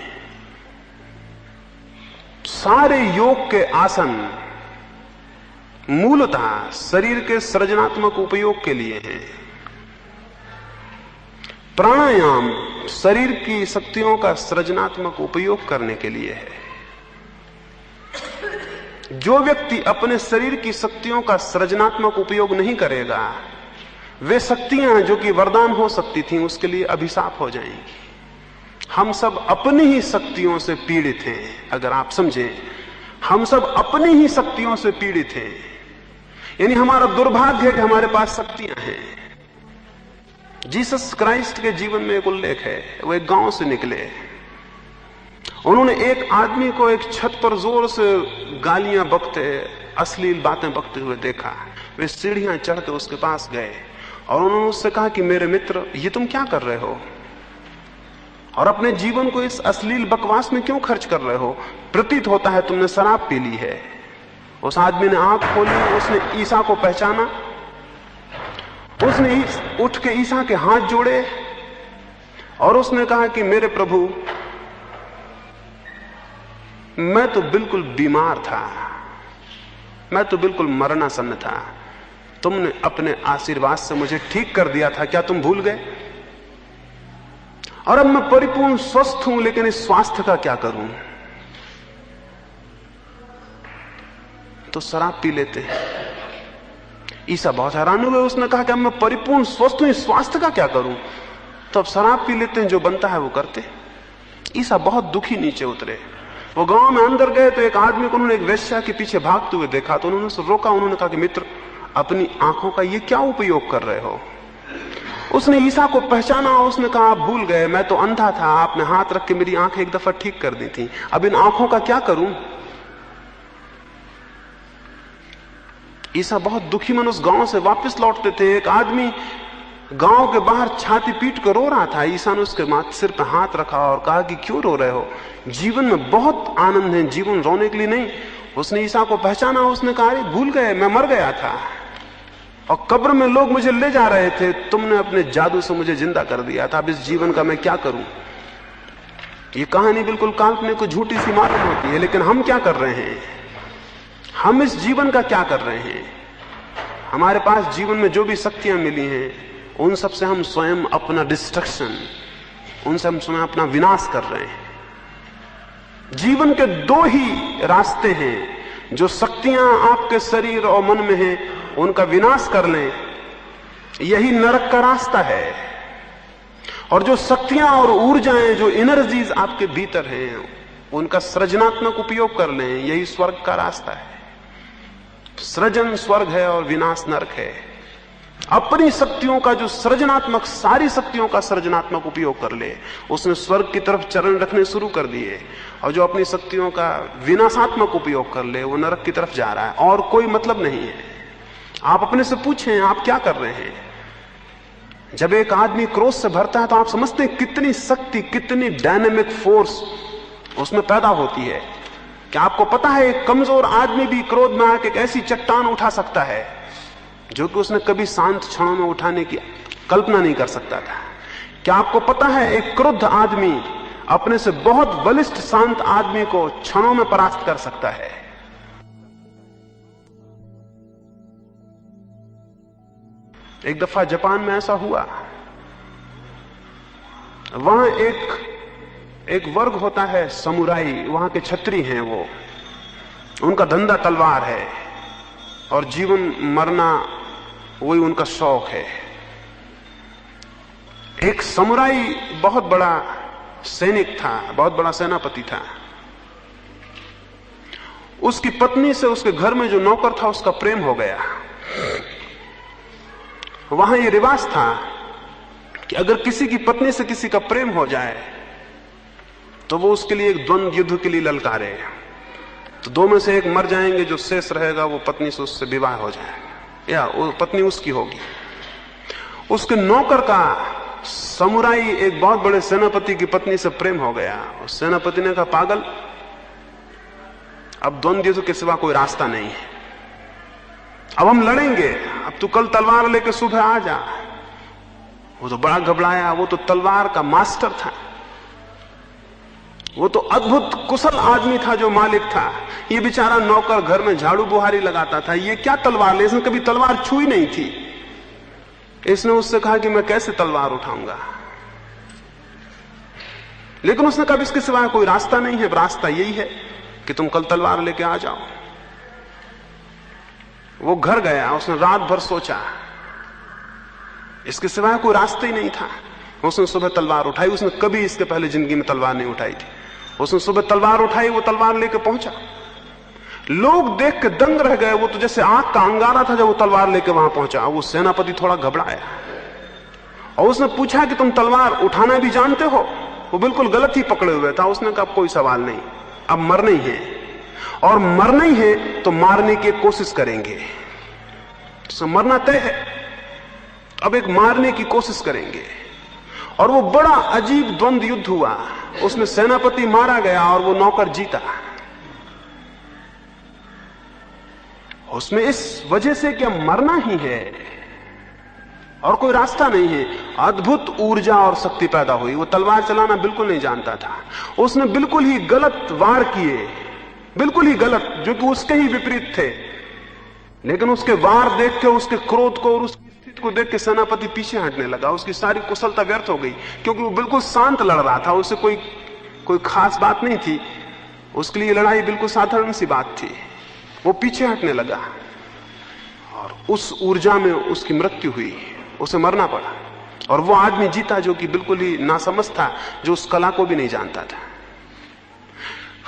सारे योग के आसन मूलतः शरीर के सृजनात्मक उपयोग के लिए हैं। प्राणायाम शरीर की शक्तियों का सृजनात्मक उपयोग करने के लिए है। जो व्यक्ति अपने शरीर की शक्तियों का सृजनात्मक उपयोग नहीं करेगा, वे शक्तियां जो कि वरदान हो सकती थीं उसके लिए अभिशाप हो जाएंगी। हम सब अपनी ही शक्तियों से पीड़ित हैं। अगर आप समझें, हम सब अपनी ही शक्तियों से पीड़ित हैं। यानी हमारा दुर्भाग्य है कि हमारे पास शक्तियां हैं। जीसस क्राइस्ट के जीवन में एक उल्लेख है। वो एक गांव से निकले, उन्होंने एक आदमी को एक छत पर जोर से गालियां बकते, अश्लील बातें बकते हुए देखा। वे सीढ़ियां चढ़ के उसके पास गए और उन्होंने उससे कहा कि मेरे मित्र, ये तुम क्या कर रहे हो और अपने जीवन को इस अश्लील बकवास में क्यों खर्च कर रहे हो? प्रतीत होता है तुमने शराब पी ली है। उस आदमी ने आंख खोली, उसने ईसा को पहचाना। उसने उठ के ईसा के हाथ जोड़े और उसने कहा कि मेरे प्रभु, मैं तो बिल्कुल बीमार था, मैं तो बिल्कुल मरणासन्न था। तुमने अपने आशीर्वाद से मुझे ठीक कर दिया था, क्या तुम भूल गए? और अब मैं परिपूर्ण स्वस्थ हूं, लेकिन इस स्वास्थ्य का क्या करूं? तो शराब पी लेते हैं। ईसा बहुत हैरान हुए। उसने कहा कि अब मैं परिपूर्ण स्वस्थ हूं, इस स्वास्थ्य का क्या करूं? तो अब शराब पी लेते हैं, जो बनता है वो करते। ईसा बहुत दुखी नीचे उतरे। वो गांव में अंदर गए तो एक आदमी को उन्होंने एक वेश्या के पीछे भागते हुए देखा, तो उन्होंने उसे रोका। उन्होंने कहा कि मित्र, अपनी आंखों का ये क्या उपयोग कर रहे हो? उसने ईसा को पहचाना। उसने कहा, आप भूल गए, मैं तो अंधा था, आपने हाथ रख के मेरी आंखें एक दफा ठीक कर दी थी, अब इन आंखों का क्या करूं? ईसा बहुत दुखी मन उस गांव से वापस लौटते थे। एक आदमी गांव के बाहर छाती पीट कर रो रहा था। ईसा ने उसके सिर पर हाथ रखा और कहा कि क्यों रो रहे हो? जीवन में बहुत आनंद है, जीवन रोने के लिए नहीं। उसने ईसा को पहचाना। उसने कहा, अरे भूल गए, मैं मर गया था और कब्र में लोग मुझे ले जा रहे थे, तुमने अपने जादू से मुझे जिंदा कर दिया था। अब इस जीवन का मैं क्या करूं? ये कहानी बिल्कुल काल्पनिक को झूठी सी मालूम होती है, लेकिन हम क्या कर रहे हैं? हम इस जीवन का क्या कर रहे हैं? हमारे पास जीवन में जो भी शक्तियां मिली हैं, उन सब से हम स्वयं अपना डिस्ट्रक्शन, उनसे हम स्वयं अपना विनाश कर रहे हैं। जीवन के 2 ही रास्ते हैं। जो शक्तियां आपके शरीर और मन में हैं, उनका विनाश कर लें, यही नरक का रास्ता है। और जो शक्तियां और ऊर्जाएं, जो एनर्जीज आपके भीतर हैं, उनका सृजनात्मक उपयोग कर लें, यही स्वर्ग का रास्ता है। सृजन स्वर्ग है और विनाश नरक है। अपनी शक्तियों का जो सृजनात्मक, सारी शक्तियों का सृजनात्मक उपयोग कर ले, उसने स्वर्ग की तरफ चरण रखने शुरू कर दिए। और जो अपनी शक्तियों का विनाशात्मक उपयोग कर ले, वो नरक की तरफ जा रहा है। और कोई मतलब नहीं है। आप अपने से पूछें, आप क्या कर रहे हैं? जब एक आदमी क्रोध से भरता है तो आप समझते हैं कितनी शक्ति, कितनी डायनेमिक फोर्स उसमें पैदा होती है। क्या आपको पता है एक कमजोर आदमी भी क्रोध में आकर एक ऐसी चट्टान उठा सकता है जो कि उसने कभी शांत क्षणों में उठाने की कल्पना नहीं कर सकता था? क्या आपको पता है एक क्रुद्ध आदमी अपने से बहुत बलिष्ठ शांत आदमी को क्षणों में परास्त कर सकता है? एक दफा जापान में ऐसा हुआ। वहां एक वर्ग होता है समुराई, वहां के क्षत्रिय हैं। वो, उनका धंधा तलवार है और जीवन मरना वही उनका शौक है। एक समुराई बहुत बड़ा सैनिक था, बहुत बड़ा सेनापति था। उसकी पत्नी से उसके घर में जो नौकर था उसका प्रेम हो गया। वहां यह रिवाज था कि अगर किसी की पत्नी से किसी का प्रेम हो जाए तो वो उसके लिए एक द्वंद्व युद्ध के लिए ललकारे। तो 2 में से एक मर जाएंगे, जो शेष रहेगा वो पत्नी से उससे विवाह हो जाएगा या वो पत्नी उसकी होगी। उसके नौकर का समुराई एक बहुत बड़े सेनापति की पत्नी से प्रेम हो गया। उस सेनापति ने कहा, पागल, अब द्वंद्व युद्ध के सिवा कोई रास्ता नहीं है, अब हम लड़ेंगे, अब तू कल तलवार लेके सुबह आ जा। वो तो बड़ा घबराया, वो तो तलवार का मास्टर था, वो तो अद्भुत कुशल आदमी था जो मालिक था। ये बेचारा नौकर घर में झाड़ू बुहारी लगाता था, ये क्या तलवार ले, इसने कभी तलवार छुई नहीं थी। इसने उससे कहा कि मैं कैसे तलवार उठाऊंगा, लेकिन उसने कहा इसके सिवाय कोई रास्ता नहीं है, रास्ता यही है कि तुम कल तलवार लेके आ जाओ। वो घर गया, उसने रात भर सोचा, इसके सिवाय कोई रास्ता ही नहीं था। उसने सुबह तलवार उठाई, उसने कभी इसके पहले जिंदगी में तलवार नहीं उठाई थी। उसने सुबह तलवार उठाई, वो तलवार लेके पहुंचा। लोग देख के दंग रह गए, वो तो जैसे आग का अंगारा था जब वो तलवार लेके वहां पहुंचा। वो सेनापति थोड़ा घबराया और उसने पूछा कि तुम तलवार उठाना भी जानते हो? वो बिल्कुल गलत ही पकड़े हुए था। उसने कहा कोई सवाल नहीं, अब मरना ही है, और मरना ही है तो मारने की कोशिश करेंगे। तो मरना तय है, अब एक मारने की कोशिश करेंगे। और वो बड़ा अजीब द्वंद्व युद्ध हुआ, उसमें सेनापति मारा गया और वो नौकर जीता। उसमें इस वजह से कि मरना ही है और कोई रास्ता नहीं है, अद्भुत ऊर्जा और शक्ति पैदा हुई। वो तलवार चलाना बिल्कुल नहीं जानता था, उसने बिल्कुल ही गलत वार किए, बिल्कुल ही गलत, जो कि उसके ही विपरीत थे। लेकिन उसके वार देख के, उसके क्रोध को और उसकी स्थिति को देख के सेनापति पीछे हटने लगा। उसकी सारी कुशलता व्यर्थ हो गई, क्योंकि वो बिल्कुल शांत लड़ रहा था, उससे कोई खास बात नहीं थी, उसके लिए लड़ाई बिल्कुल साधारण सी बात थी। वो पीछे हटने लगा और उस ऊर्जा में उसकी मृत्यु हुई, उसे मरना पड़ा। और वो आदमी जीता जो कि बिल्कुल ही नासमझ था, जो उस कला को भी नहीं जानता था।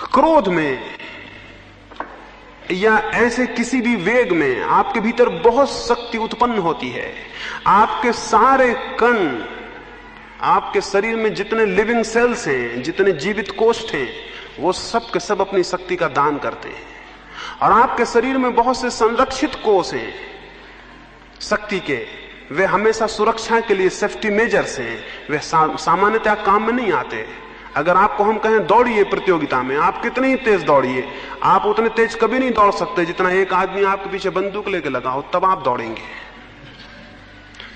क्रोध में या ऐसे किसी भी वेग में आपके भीतर बहुत शक्ति उत्पन्न होती है। आपके सारे कण, आपके शरीर में जितने लिविंग सेल्स हैं, जितने जीवित कोष्ठ हैं, वो सब के सब अपनी शक्ति का दान करते हैं। और आपके शरीर में बहुत से संरक्षित कोष हैं शक्ति के, वे हमेशा सुरक्षा के लिए सेफ्टी मेजर्स हैं, वे सामान्यतः काम में नहीं आते। अगर आपको हम कहें दौड़िए प्रतियोगिता में, आप कितने ही तेज दौड़िए, आप उतने तेज कभी नहीं दौड़ सकते जितना एक आदमी आपके पीछे बंदूक लेके लगा हो, तब आप दौड़ेंगे।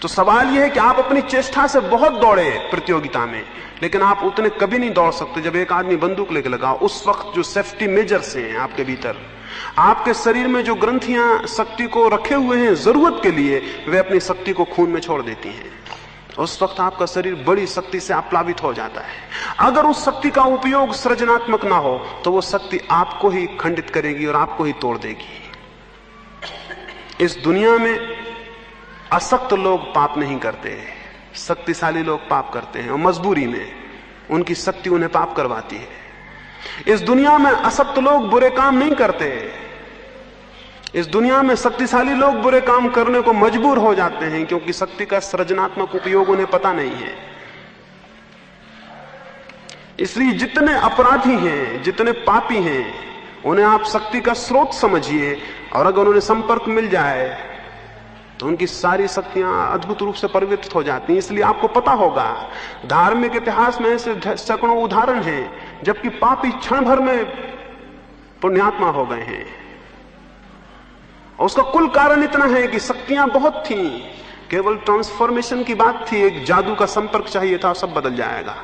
तो सवाल यह है कि आप अपनी चेष्टा से बहुत दौड़े प्रतियोगिता में, लेकिन आप उतने कभी नहीं दौड़ सकते जब एक आदमी बंदूक लेके लगा। उस वक्त जो सेफ्टी मेजर्स हैं आपके भीतर, आपके शरीर में जो ग्रंथियां शक्ति को रखे हुए हैं जरूरत के लिए, वे अपनी शक्ति को खून में छोड़ देती हैं। उस वक्त आपका शरीर बड़ी शक्ति से आप्लावित हो जाता है। अगर उस शक्ति का उपयोग सृजनात्मक ना हो तो वो शक्ति आपको ही खंडित करेगी और आपको ही तोड़ देगी। इस दुनिया में अशक्त लोग पाप नहीं करते, शक्तिशाली लोग पाप करते हैं, और मजबूरी में उनकी शक्ति उन्हें पाप करवाती है। इस दुनिया में असक्त लोग बुरे काम नहीं करते, इस दुनिया में शक्तिशाली लोग बुरे काम करने को मजबूर हो जाते हैं, क्योंकि शक्ति का सृजनात्मक उपयोग उन्हें पता नहीं है। इसलिए जितने अपराधी हैं, जितने पापी हैं, उन्हें आप शक्ति का स्रोत समझिए, और अगर उन्हें संपर्क मिल जाए तो उनकी सारी शक्तियां अद्भुत रूप से परिवर्तित हो जाती हैं। इसलिए आपको पता होगा, धार्मिक इतिहास में ऐसे सैकड़ों उदाहरण हैं जबकि पापी क्षण भर में पुण्यात्मा हो गए हैं। और उसका कुल कारण इतना है कि शक्तियां बहुत थीं, केवल ट्रांसफॉर्मेशन की बात थी, एक जादू का संपर्क चाहिए था, सब बदल जाएगा।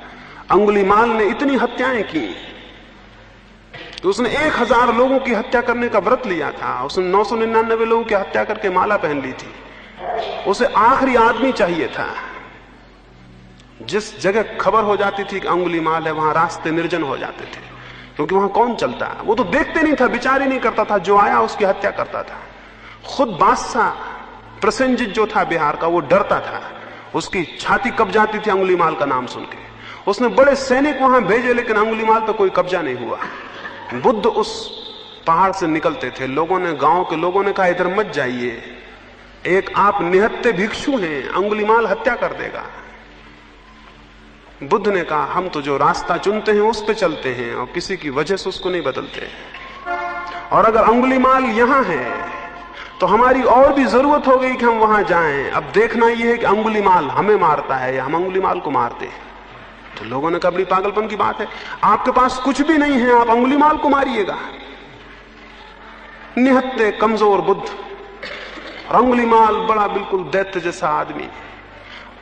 अंगुलीमाल ने इतनी हत्याएं की तो उसने 1000 लोगों की हत्या करने का व्रत लिया था। उसने 999 लोगों की हत्या करके माला पहन ली थी। उसे आखिरी आदमी चाहिए था। जिस जगह खबर हो जाती थी कि अंगुलीमाल है, वहां रास्ते निर्जन हो जाते थे, क्योंकि वहां कौन चलता है। वो तो देखते नहीं था, विचार ही नहीं करता था, जो आया उसकी हत्या करता था। खुद बादशाह प्रसेनजीत जो था बिहार का, वो डरता था, उसकी छाती कब जाती थी अंगुलीमाल का नाम सुन के। उसने बड़े सैनिक वहां भेजे, लेकिन अंगुलीमाल पर कोई कब्जा नहीं हुआ। बुद्ध उस पहाड़ से निकलते थे, लोगों ने, गांव के लोगों ने कहा इधर मत जाइए, एक आप निहत्थे भिक्षु हैं, अंगुलीमाल हत्या कर देगा। बुद्ध ने कहा हम तो जो रास्ता चुनते हैं उस पे चलते हैं, और किसी की वजह से उसको नहीं बदलते। और अगर अंगुलीमाल यहां है तो हमारी और भी जरूरत हो गई कि हम वहां जाएं। अब देखना यह है कि अंगुलीमाल हमें मारता है या हम अंगुलीमाल को मारते हैं। तो लोगों ने कहा बड़ी पागलपन की बात है, आपके पास कुछ भी नहीं है, आप अंगुलीमाल को मारिएगा। निहत्थे कमजोर बुद्ध, अंगुलीमाल बड़ा बिल्कुल दैत्य जैसा आदमी।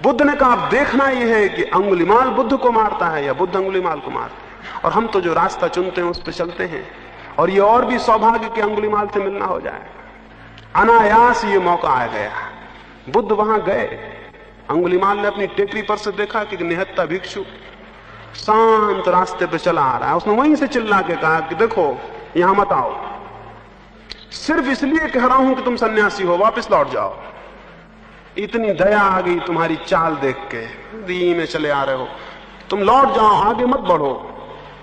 बुद्ध ने कहा अब देखना यह है कि अंगुलिमाल बुद्ध को मारता है या बुद्ध अंगुलिमाल को मारता है। और हम तो जो रास्ता चुनते हैं उस पर चलते हैं, और ये और भी सौभाग्य कि अंगुलिमाल से मिलना हो जाए। अनायास ये मौका आ गया, बुद्ध वहां गए। अंगुलिमाल ने अपनी टेकरी पर से देखा कि निहत्था भिक्षु शांत रास्ते पे चला आ रहा है। उसने वहीं से चिल्ला के कहा कि देखो यहां मत आओ, सिर्फ इसलिए कह रहा हूं कि तुम सन्यासी हो, वापस लौट जाओ। इतनी दया आ गई तुम्हारी चाल देख के, धीमे चले आ रहे हो, तुम लौट जाओ, आगे मत बढ़ो,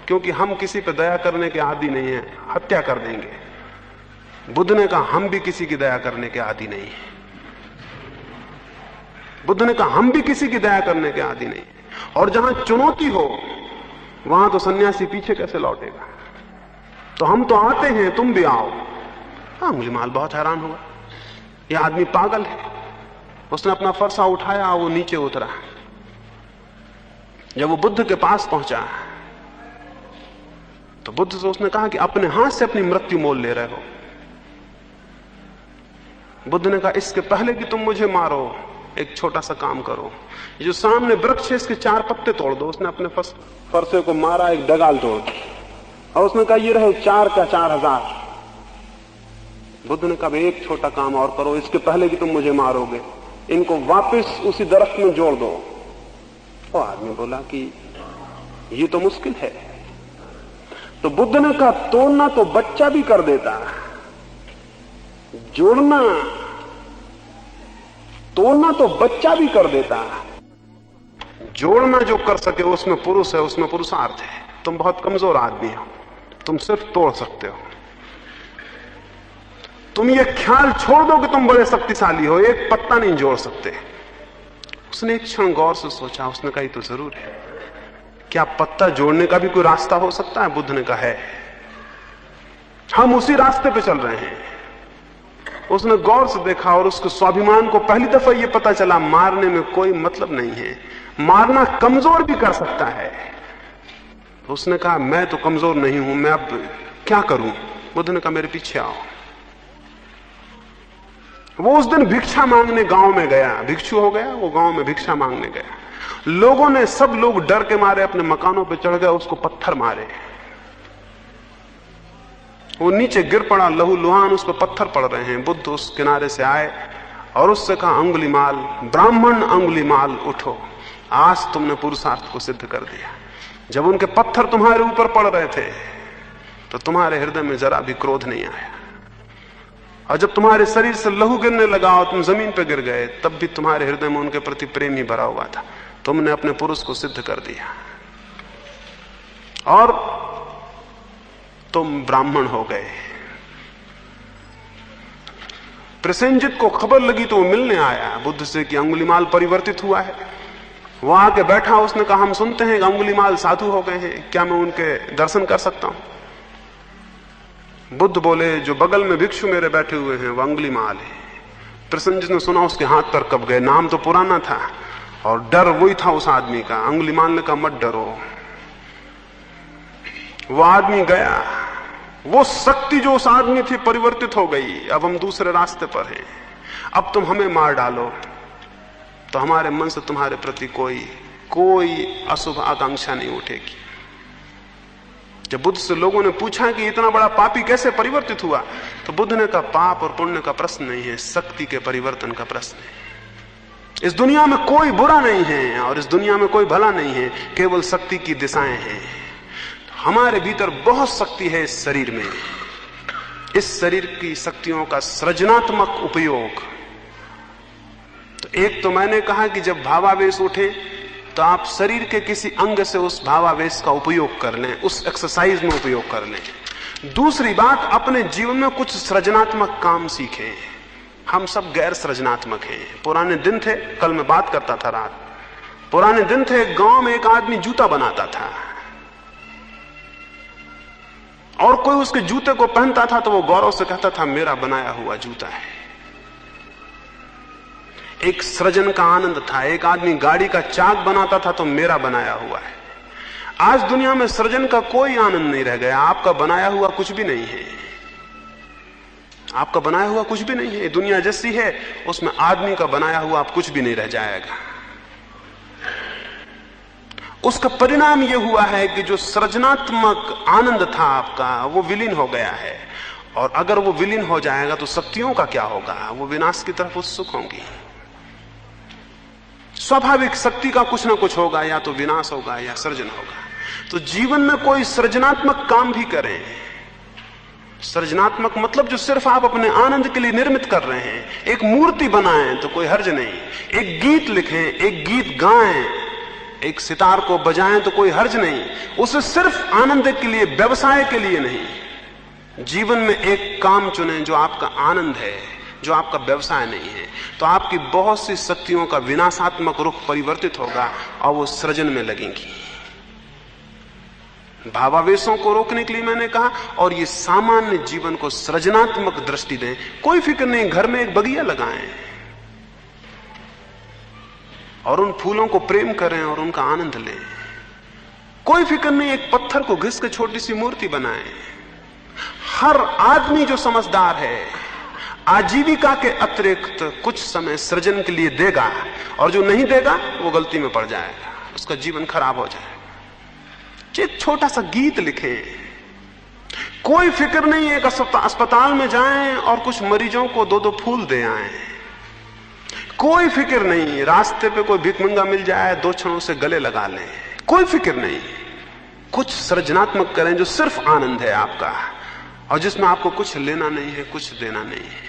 क्योंकि हम किसी पे दया करने के आदी नहीं है, हत्या कर देंगे। बुद्ध ने कहा हम भी किसी की दया करने के आदी नहीं है। बुद्ध ने कहा हम भी किसी की दया करने के आदी नहीं, और जहां चुनौती हो वहां तो सन्यासी पीछे कैसे लौटेगा। तो हम तो आते हैं, तुम भी आओ। अंगुलिमाल बहुत हैरान हुआ, यह आदमी पागल है। उसने अपना फरसा उठाया, वो नीचे उतरा। जब वो बुद्ध के पास पहुंचा तो बुद्ध से उसने कहा कि अपने हाथ से अपनी मृत्यु मोल ले रहे हो। बुद्ध ने कहा इसके पहले कि तुम मुझे मारो एक छोटा सा काम करो, ये जो सामने वृक्ष है इसके 4 पत्ते तोड़ दो। उसने अपने फरसे को मारा, एक डगाल तोड़ दी, और उसने कहा ये रहे 4 का 4000। बुद्ध ने कहा एक छोटा काम और करो, इसके पहले कि तुम मुझे मारोगे, इनको वापस उसी दरख्त में जोड़ दो। वो आदमी बोला कि ये तो मुश्किल है। तो बुद्ध ने कहा तोड़ना तो बच्चा भी कर देता, जोड़ना तोड़ना तो बच्चा भी कर देता, जोड़ना जो कर सके उसमें पुरुष है, उसमें पुरुषार्थ है। तुम बहुत कमजोर आदमी हो, तुम सिर्फ तोड़ सकते हो। तुम ये ख्याल छोड़ दो कि तुम बड़े शक्तिशाली हो, एक पत्ता नहीं जोड़ सकते। उसने एक क्षण गौर से सोचा, उसने कहा तो जरूर है, क्या पत्ता जोड़ने का भी कोई रास्ता हो सकता है? बुद्ध ने कहा है, हम उसी रास्ते पे चल रहे हैं। उसने गौर से देखा और उसके स्वाभिमान को पहली दफा यह पता चला मारने में कोई मतलब नहीं है, मारना कमजोर भी कर सकता है। उसने कहा मैं तो कमजोर नहीं हूं, मैं अब क्या करूं? बुद्ध ने कहा मेरे पीछे आओ। वो उस दिन भिक्षा मांगने गांव में गया, भिक्षु हो गया, वो गांव में भिक्षा मांगने गया। लोगों ने, सब लोग डर के मारे अपने मकानों पे चढ़ गए, उसको पत्थर मारे। वो नीचे गिर पड़ा, लहू लुहान, उस पर पत्थर पड़ रहे हैं। बुद्ध उस किनारे से आए और उससे कहा अंगुलिमाल, ब्राह्मण अंगुलिमाल उठो, आज तुमने पुरुषार्थ को सिद्ध कर दिया। जब उनके पत्थर तुम्हारे ऊपर पड़ रहे थे तो तुम्हारे हृदय में जरा भी क्रोध नहीं आया, और जब तुम्हारे शरीर से लहू गिरने लगा और तुम जमीन पर गिर गए तब भी तुम्हारे हृदय में उनके प्रति प्रेम ही भरा हुआ था। तुमने अपने पुरुष को सिद्ध कर दिया और तुम ब्राह्मण हो गए। प्रसेनजित को खबर लगी तो वो मिलने आया बुद्ध से कि अंगुलिमाल परिवर्तित हुआ है। वो आके बैठा, उसने कहा हम सुनते हैं कि अंगुलिमाल साधु हो गए हैं, क्या मैं उनके दर्शन कर सकता हूं? बुद्ध बोले जो बगल में भिक्षु मेरे बैठे हुए हैं वो अंगुलिमाल है। प्रसेनजित ने सुना उसके हाथ पर कब गए, नाम तो पुराना था और डर वही था उस आदमी का। अंगुलिमाल ने कहा मत डरो। वो आदमी गया, वो शक्ति जो उस आदमी थी परिवर्तित हो गई। अब हम दूसरे रास्ते पर हैं। अब तुम हमें मार डालो तो हमारे मन से तुम्हारे प्रति कोई अशुभ आकांक्षा नहीं उठेगी। जब बुद्ध से लोगों ने पूछा कि इतना बड़ा पापी कैसे परिवर्तित हुआ, तो बुद्ध ने कहा पाप और पुण्य का प्रश्न नहीं है, शक्ति के परिवर्तन का प्रश्न है। इस दुनिया में कोई बुरा नहीं है और इस दुनिया में कोई भला नहीं है, केवल शक्ति की दिशाएं हैं। हमारे भीतर बहुत शक्ति है इस शरीर में। इस शरीर की शक्तियों का सृजनात्मक उपयोग, तो एक तो मैंने कहा कि जब भावावेश उठे तो आप शरीर के किसी अंग से उस भावावेश का उपयोग कर लें, उस एक्सरसाइज में उपयोग कर लें। दूसरी बात, अपने जीवन में कुछ सृजनात्मक काम सीखें। हम सब गैर सृजनात्मक हैं। पुराने दिन थे, कल मैं बात करता था रात, पुराने दिन थे, गांव में एक आदमी जूता बनाता था और कोई उसके जूते को पहनता था तो वो गौरव से कहता था मेरा बनाया हुआ जूता है। एक सृजन का आनंद था। एक आदमी गाड़ी का चाक बनाता था तो मेरा बनाया हुआ है। आज दुनिया में सृजन का कोई आनंद नहीं रह गया। आपका बनाया हुआ कुछ भी नहीं है। आपका बनाया हुआ कुछ भी नहीं है। दुनिया जैसी है उसमें आदमी का बनाया हुआ आप कुछ भी नहीं रह जाएगा। उसका परिणाम यह हुआ है कि जो सृजनात्मक आनंद था आपका वो विलीन हो गया है। और अगर वो विलीन हो जाएगा तो शक्तियों का क्या होगा? वो विनाश की तरफ उत्सुक होंगी। स्वाभाविक शक्ति का कुछ ना कुछ होगा, या तो विनाश होगा या सृजन होगा। तो जीवन में कोई सृजनात्मक काम भी करें, सृजनात्मक मतलब जो सिर्फ आप अपने आनंद के लिए निर्मित कर रहे हैं, एक मूर्ति बनाएं तो कोई हर्ज नहीं, एक गीत लिखें, एक गीत गाएं, एक सितार को बजाएं तो कोई हर्ज नहीं, उसे सिर्फ आनंद के लिए, व्यवसाय के लिए नहीं। जीवन में एक काम चुनें जो आपका आनंद है, जो आपका व्यवसाय नहीं है, तो आपकी बहुत सी शक्तियों का विनाशात्मक रुख परिवर्तित होगा और वो सृजन में लगेंगी। भावावेशों को रोकने के लिए मैंने कहा, और ये सामान्य जीवन को सृजनात्मक दृष्टि दें। कोई फिक्र नहीं, घर में एक बगिया लगाएं और उन फूलों को प्रेम करें और उनका आनंद लें। कोई फिक्र नहीं, एक पत्थर को घिस के छोटी सी मूर्ति बनाएं। हर आदमी जो समझदार है आजीविका के अतिरिक्त कुछ समय सृजन के लिए देगा, और जो नहीं देगा वो गलती में पड़ जाएगा, उसका जीवन खराब हो जाएगा। एक छोटा सा गीत लिखें। कोई फिक्र नहीं, एक अस्पताल में जाएं और कुछ मरीजों को 2-2 फूल दे आएं। कोई फिक्र नहीं, रास्ते पे कोई भिखमंगा मिल जाए, 2 क्षणों से गले लगा लें। कोई फिक्र नहीं, कुछ सृजनात्मक करें जो सिर्फ आनंद है आपका, और जिसमें आपको कुछ लेना नहीं है, कुछ देना नहीं है,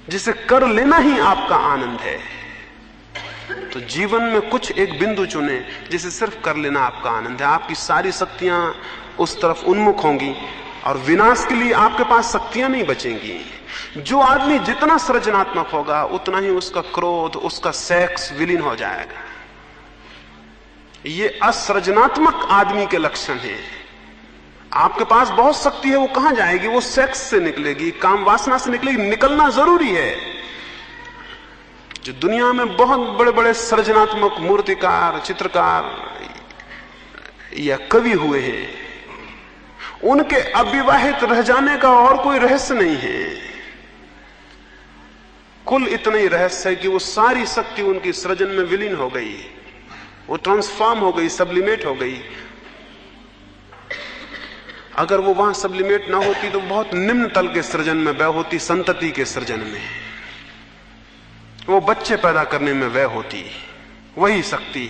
जिसे कर लेना ही आपका आनंद है। तो जीवन में कुछ एक बिंदु चुने जिसे सिर्फ कर लेना आपका आनंद है। आपकी सारी शक्तियां उस तरफ उन्मुख होंगी और विनाश के लिए आपके पास शक्तियां नहीं बचेंगी। जो आदमी जितना सृजनात्मक होगा उतना ही उसका क्रोध, उसका सेक्स विलीन हो जाएगा। ये असृजनात्मक आदमी के लक्षण हैं। आपके पास बहुत शक्ति है, वो कहां जाएगी? वो सेक्स से निकलेगी, काम वासना से निकलेगी। निकलना जरूरी है। जो दुनिया में बहुत बड़े बड़े सृजनात्मक मूर्तिकार, चित्रकार या कवि हुए हैं, उनके अविवाहित रह जाने का और कोई रहस्य नहीं है। कुल इतना ही रहस्य है कि वो सारी शक्ति उनकी सृजन में विलीन हो गई, वो ट्रांसफॉर्म हो गई, सब्लिमेट हो गई। अगर वो वहां सब्लिमेट ना होती तो बहुत निम्न तल के सृजन में व्यय होती, संतति के सृजन में, वो बच्चे पैदा करने में व्यय होती। वही शक्ति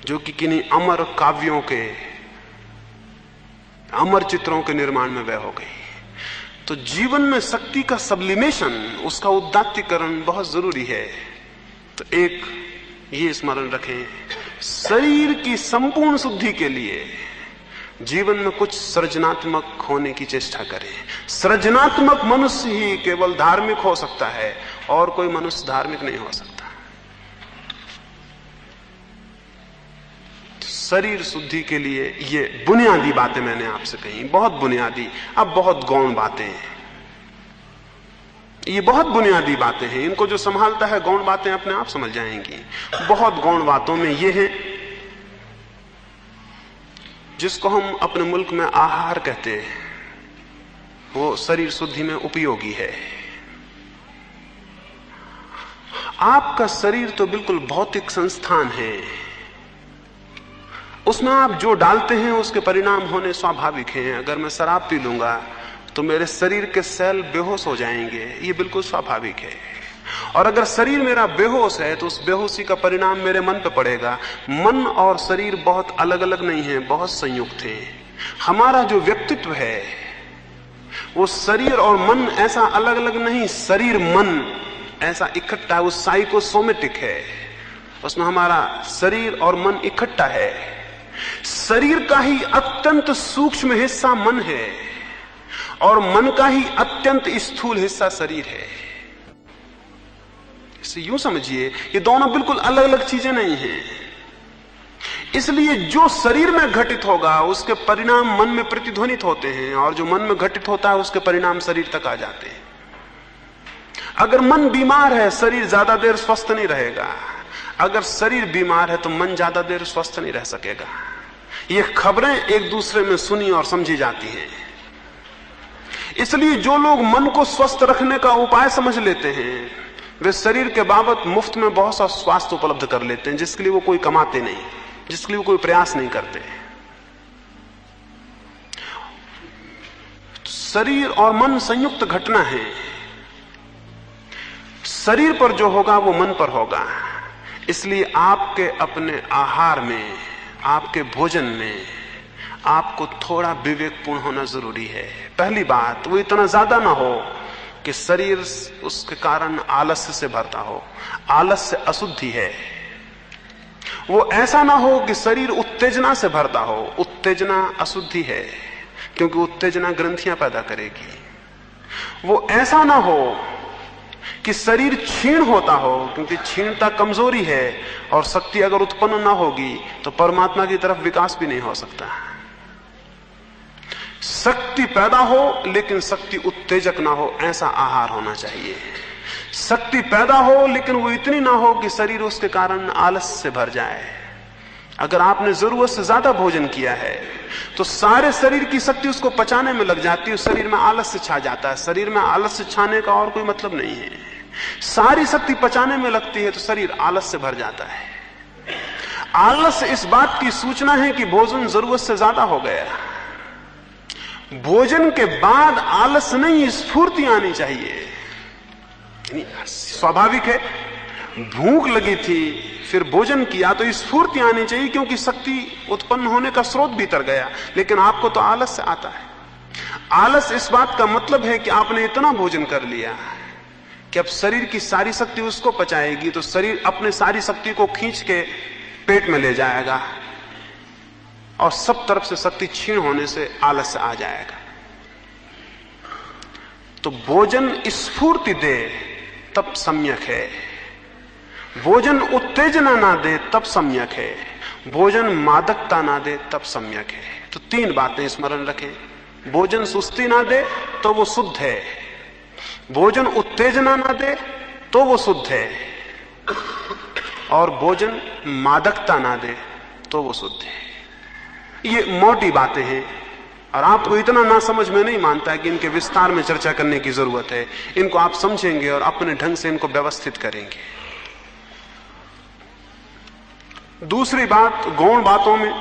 जो कि किन्हीं अमर काव्यों के, अमर चित्रों के निर्माण में व्यय हो गई। तो जीवन में शक्ति का सब्लिमेशन, उसका उदात्तीकरण बहुत जरूरी है। तो एक ये स्मरण रखें, शरीर की संपूर्ण शुद्धि के लिए जीवन में कुछ सृजनात्मक होने की चेष्टा करें। सृजनात्मक मनुष्य ही केवल धार्मिक हो सकता है, और कोई मनुष्य धार्मिक नहीं हो सकता। शरीर शुद्धि के लिए ये बुनियादी बातें मैंने आपसे कही, बहुत बुनियादी। अब बहुत गौण बातें हैं, ये बहुत बुनियादी बातें हैं। इनको जो संभालता है, गौण बातें अपने आप समझ जाएंगी। बहुत गौण बातों में ये है जिसको हम अपने मुल्क में आहार कहते हैं, वो शरीर शुद्धि में उपयोगी है। आपका शरीर तो बिल्कुल भौतिक संस्थान है, उसमें आप जो डालते हैं उसके परिणाम होने स्वाभाविक हैं। अगर मैं शराब पी लूंगा तो मेरे शरीर के सेल बेहोश हो जाएंगे, ये बिल्कुल स्वाभाविक है। और अगर शरीर मेरा बेहोश है तो उस बेहोशी का परिणाम मेरे मन पे पड़ेगा। मन और शरीर बहुत अलग अलग नहीं है, बहुत संयुक्त है। हमारा जो व्यक्तित्व है वो शरीर और मन ऐसा अलग अलग नहीं, शरीर मन ऐसा इकट्ठा है, वो साइकोसोमेटिक है। उसमें हमारा शरीर और मन इकट्ठा है। शरीर का ही अत्यंत सूक्ष्म हिस्सा मन है और मन का ही अत्यंत स्थूल हिस्सा शरीर है। इसे यूं समझिए, ये दोनों बिल्कुल अलग अलग चीजें नहीं हैं। इसलिए जो शरीर में घटित होगा उसके परिणाम मन में प्रतिध्वनित होते हैं, और जो मन में घटित होता है उसके परिणाम शरीर तक आ जाते हैं। अगर मन बीमार है, शरीर ज्यादा देर स्वस्थ नहीं रहेगा। अगर शरीर बीमार है तो मन ज्यादा देर स्वस्थ नहीं रह सकेगा। ये खबरें एक दूसरे में सुनी और समझी जाती हैं। इसलिए जो लोग मन को स्वस्थ रखने का उपाय समझ लेते हैं वे शरीर के बाबत मुफ्त में बहुत सा स्वास्थ्य उपलब्ध कर लेते हैं, जिसके लिए वो कोई कमाते नहीं। जिसके लिए वो कोई प्रयास नहीं करते। शरीर और मन संयुक्त घटना है। शरीर पर जो होगा वो मन पर होगा। इसलिए आपके अपने आहार में, आपके भोजन में आपको थोड़ा विवेकपूर्ण होना जरूरी है। पहली बात, वो इतना ज्यादा ना हो कि शरीर उसके कारण आलस्य से भरता हो। आलस्य अशुद्धि है। वो ऐसा ना हो कि शरीर उत्तेजना से भरता हो। उत्तेजना अशुद्धि है, क्योंकि उत्तेजना ग्रंथियां पैदा करेगी। वो ऐसा ना हो कि शरीर क्षीण होता हो, क्योंकि क्षीणता कमजोरी है, और शक्ति अगर उत्पन्न ना होगी तो परमात्मा की तरफ विकास भी नहीं हो सकता। शक्ति पैदा हो लेकिन शक्ति उत्तेजक ना हो, ऐसा आहार होना चाहिए। शक्ति पैदा हो लेकिन वो इतनी ना हो कि शरीर उसके कारण आलस से भर जाए। अगर आपने जरूरत से ज्यादा भोजन किया है तो सारे शरीर की शक्ति उसको पचाने में लग जाती है, शरीर में आलस्य छा जाता है। शरीर में आलस्य छाने का और कोई मतलब नहीं है। सारी शक्ति पचाने में लगती है तो शरीर आलस से भर जाता है। आलस इस बात की सूचना है कि भोजन जरूरत से ज्यादा हो गया। भोजन के बाद आलस नहीं, स्फूर्ति आनी चाहिए। स्वाभाविक है, भूख लगी थी फिर भोजन किया तो स्फूर्ति आनी चाहिए, क्योंकि शक्ति उत्पन्न होने का स्रोत भीतर गया। लेकिन आपको तो आलस से आता है। आलस इस बात का मतलब है कि आपने इतना भोजन कर लिया कि अब शरीर की सारी शक्ति उसको पचाएगी, तो शरीर अपने सारी शक्ति को खींच के पेट में ले जाएगा और सब तरफ से शक्ति क्षीण होने से आलस आ जाएगा। तो भोजन स्फूर्ति दे तब सम्यक है। भोजन उत्तेजना ना दे तब सम्यक है। भोजन मादकता ना दे तब सम्यक है। तो तीन बातें स्मरण रखें। भोजन सुस्ती ना दे तो वो शुद्ध है। भोजन उत्तेजना ना दे तो वो शुद्ध है। और भोजन मादकता ना दे तो वो शुद्ध है। ये मोटी बातें हैं और आपको इतना ना समझ में नहीं मानता है कि इनके विस्तार में चर्चा करने की जरूरत है। इनको आप समझेंगे और अपने ढंग से इनको व्यवस्थित करेंगे। दूसरी बात, गौण बातों में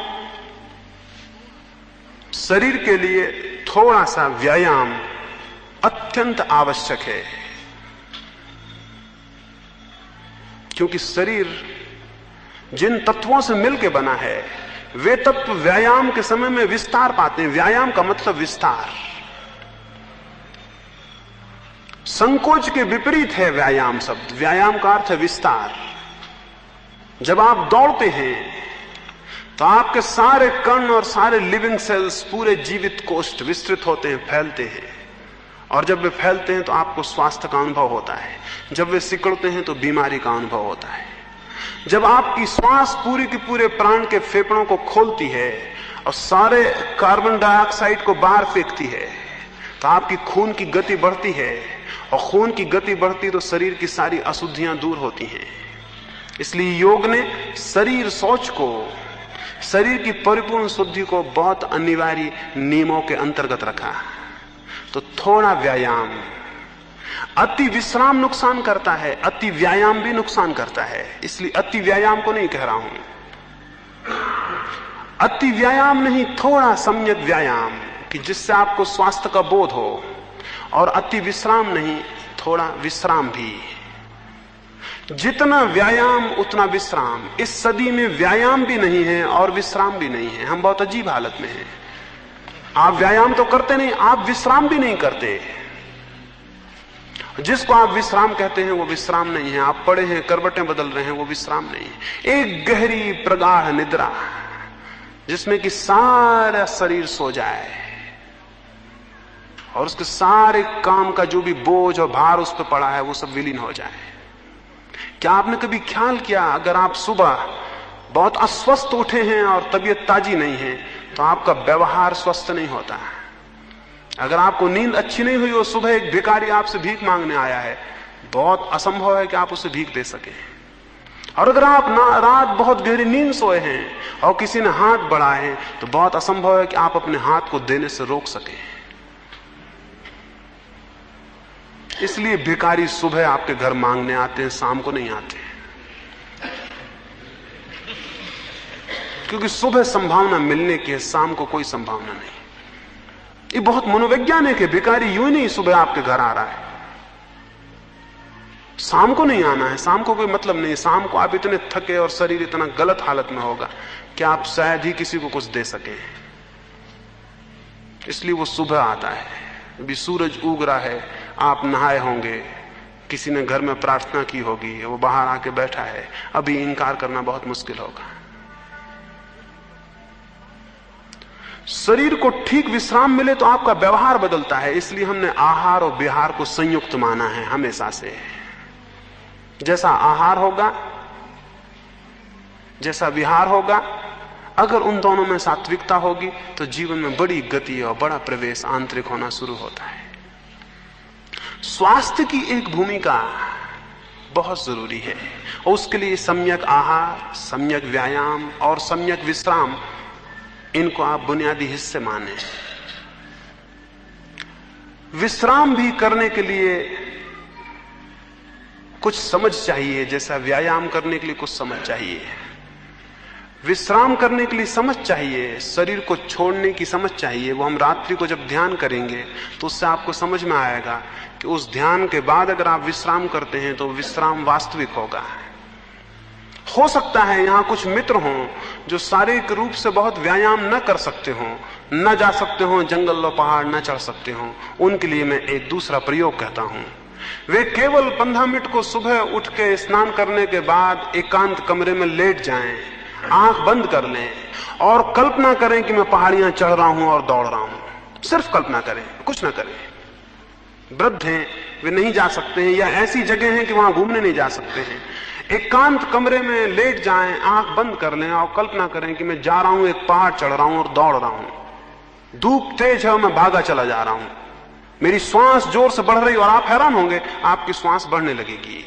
शरीर के लिए थोड़ा सा व्यायाम अत्यंत आवश्यक है, क्योंकि शरीर जिन तत्वों से मिलकर बना है वे तत्व व्यायाम के समय में विस्तार पाते हैं। व्यायाम का मतलब विस्तार। संकोच के विपरीत है व्यायाम शब्द। व्यायाम का अर्थ है विस्तार। जब आप दौड़ते हैं तो आपके सारे कण और सारे लिविंग सेल्स, पूरे जीवित कोष्ठ विस्तृत होते हैं, फैलते हैं। और जब वे फैलते हैं तो आपको स्वास्थ्य का अनुभव होता है। जब वे सिकुड़ते हैं तो बीमारी का अनुभव होता है। जब आपकी श्वास पूरी की पूरे प्राण के फेफड़ों को खोलती है और सारे कार्बन डाइऑक्साइड को बाहर फेंकती है तो आपकी खून की गति बढ़ती है, और खून की गति बढ़ती तो शरीर की सारी अशुद्धियां दूर होती हैं। इसलिए योग ने शरीर सोच को, शरीर की परिपूर्ण शुद्धि को बहुत अनिवार्य नियमों के अंतर्गत रखा। तो थोड़ा व्यायाम। अति विश्राम नुकसान करता है, अति व्यायाम भी नुकसान करता है। इसलिए अति व्यायाम को नहीं कह रहा हूं। अति व्यायाम नहीं, थोड़ा सम्यक व्यायाम कि जिससे आपको स्वास्थ्य का बोध हो। और अति विश्राम नहीं, थोड़ा विश्राम भी। जितना व्यायाम उतना विश्राम। इस सदी में व्यायाम भी नहीं है और विश्राम भी नहीं है। हम बहुत अजीब हालत में हैं। आप व्यायाम तो करते नहीं, आप विश्राम भी नहीं करते। जिसको आप विश्राम कहते हैं वो विश्राम नहीं है। आप पड़े हैं, करवटें बदल रहे हैं, वो विश्राम नहीं है। एक गहरी प्रगाढ़ निद्रा जिसमें कि सारा शरीर सो जाए और उसके सारे काम का जो भी बोझ और भार उस पर पड़ा है वो सब विलीन हो जाए। क्या आपने कभी ख्याल किया, अगर आप सुबह बहुत अस्वस्थ उठे हैं और तबीयत ताजी नहीं है तो आपका व्यवहार स्वस्थ नहीं होता। अगर आपको नींद अच्छी नहीं हुई और सुबह एक भिखारी आपसे भीख मांगने आया है, बहुत असंभव है कि आप उसे भीख दे सके। और अगर आप रात बहुत गहरी नींद सोए हैं और किसी ने हाथ बढ़ाए हैं तो बहुत असंभव है कि आप अपने हाथ को देने से रोक सके। इसलिए भिखारी सुबह आपके घर मांगने आते हैं, शाम को नहीं आते। क्योंकि सुबह संभावना मिलने की है, शाम को कोई संभावना नहीं। ये बहुत मनोवैज्ञानिक है। भिखारी यूं नहीं सुबह आपके घर आ रहा है, शाम को नहीं आना है, शाम को कोई मतलब नहीं। शाम को आप इतने थके और शरीर इतना गलत हालत में होगा कि आप शायद ही किसी को कुछ दे सके, इसलिए वो सुबह आता है। अभी सूरज उग रहा है, आप नहाए होंगे, किसी ने घर में प्रार्थना की होगी, वो बाहर आके बैठा है, अभी इनकार करना बहुत मुश्किल होगा। शरीर को ठीक विश्राम मिले तो आपका व्यवहार बदलता है, इसलिए हमने आहार और विहार को संयुक्त माना है हमेशा से। जैसा आहार होगा, जैसा विहार होगा, अगर उन दोनों में सात्विकता होगी तो जीवन में बड़ी गति और बड़ा प्रवेश आंतरिक होना शुरू होता है। स्वास्थ्य की एक भूमिका बहुत जरूरी है और उसके लिए सम्यक आहार, सम्यक व्यायाम और सम्यक विश्राम, इनको आप बुनियादी हिस्से माने। विश्राम भी करने के लिए कुछ समझ चाहिए, जैसा व्यायाम करने के लिए कुछ समझ चाहिए। विश्राम करने के लिए समझ चाहिए, शरीर को छोड़ने की समझ चाहिए। वो हम रात्रि को जब ध्यान करेंगे तो उससे आपको समझ में आएगा कि उस ध्यान के बाद अगर आप विश्राम करते हैं तो विश्राम वास्तविक होगा। हो सकता है यहां कुछ मित्र हों जो शारीरिक रूप से बहुत व्यायाम न कर सकते हों, न जा सकते हों, जंगल और पहाड़ न चढ़ सकते हों। उनके लिए मैं एक दूसरा प्रयोग कहता हूं। वे केवल 15 मिनट को सुबह उठ के स्नान करने के बाद एकांत कमरे में लेट जाएं, आंख बंद कर लें और कल्पना करें कि मैं पहाड़ियां चढ़ रहा हूं और दौड़ रहा हूं। सिर्फ कल्पना करें, कुछ ना करें। वृद्ध हैं, वे नहीं जा सकते हैं, या ऐसी जगह हैं कि वहां घूमने नहीं जा सकते हैं। एकांत कमरे में लेट जाएं, आंख बंद कर लें और कल्पना करें कि मैं जा रहा हूं, एक पहाड़ चढ़ रहा हूं और दौड़ रहा हूं। धूप तेज है और मैं भागा चला जा रहा हूं, मेरी श्वास जोर से बढ़ रही और आप हैरान होंगे, आपकी श्वास बढ़ने लगेगी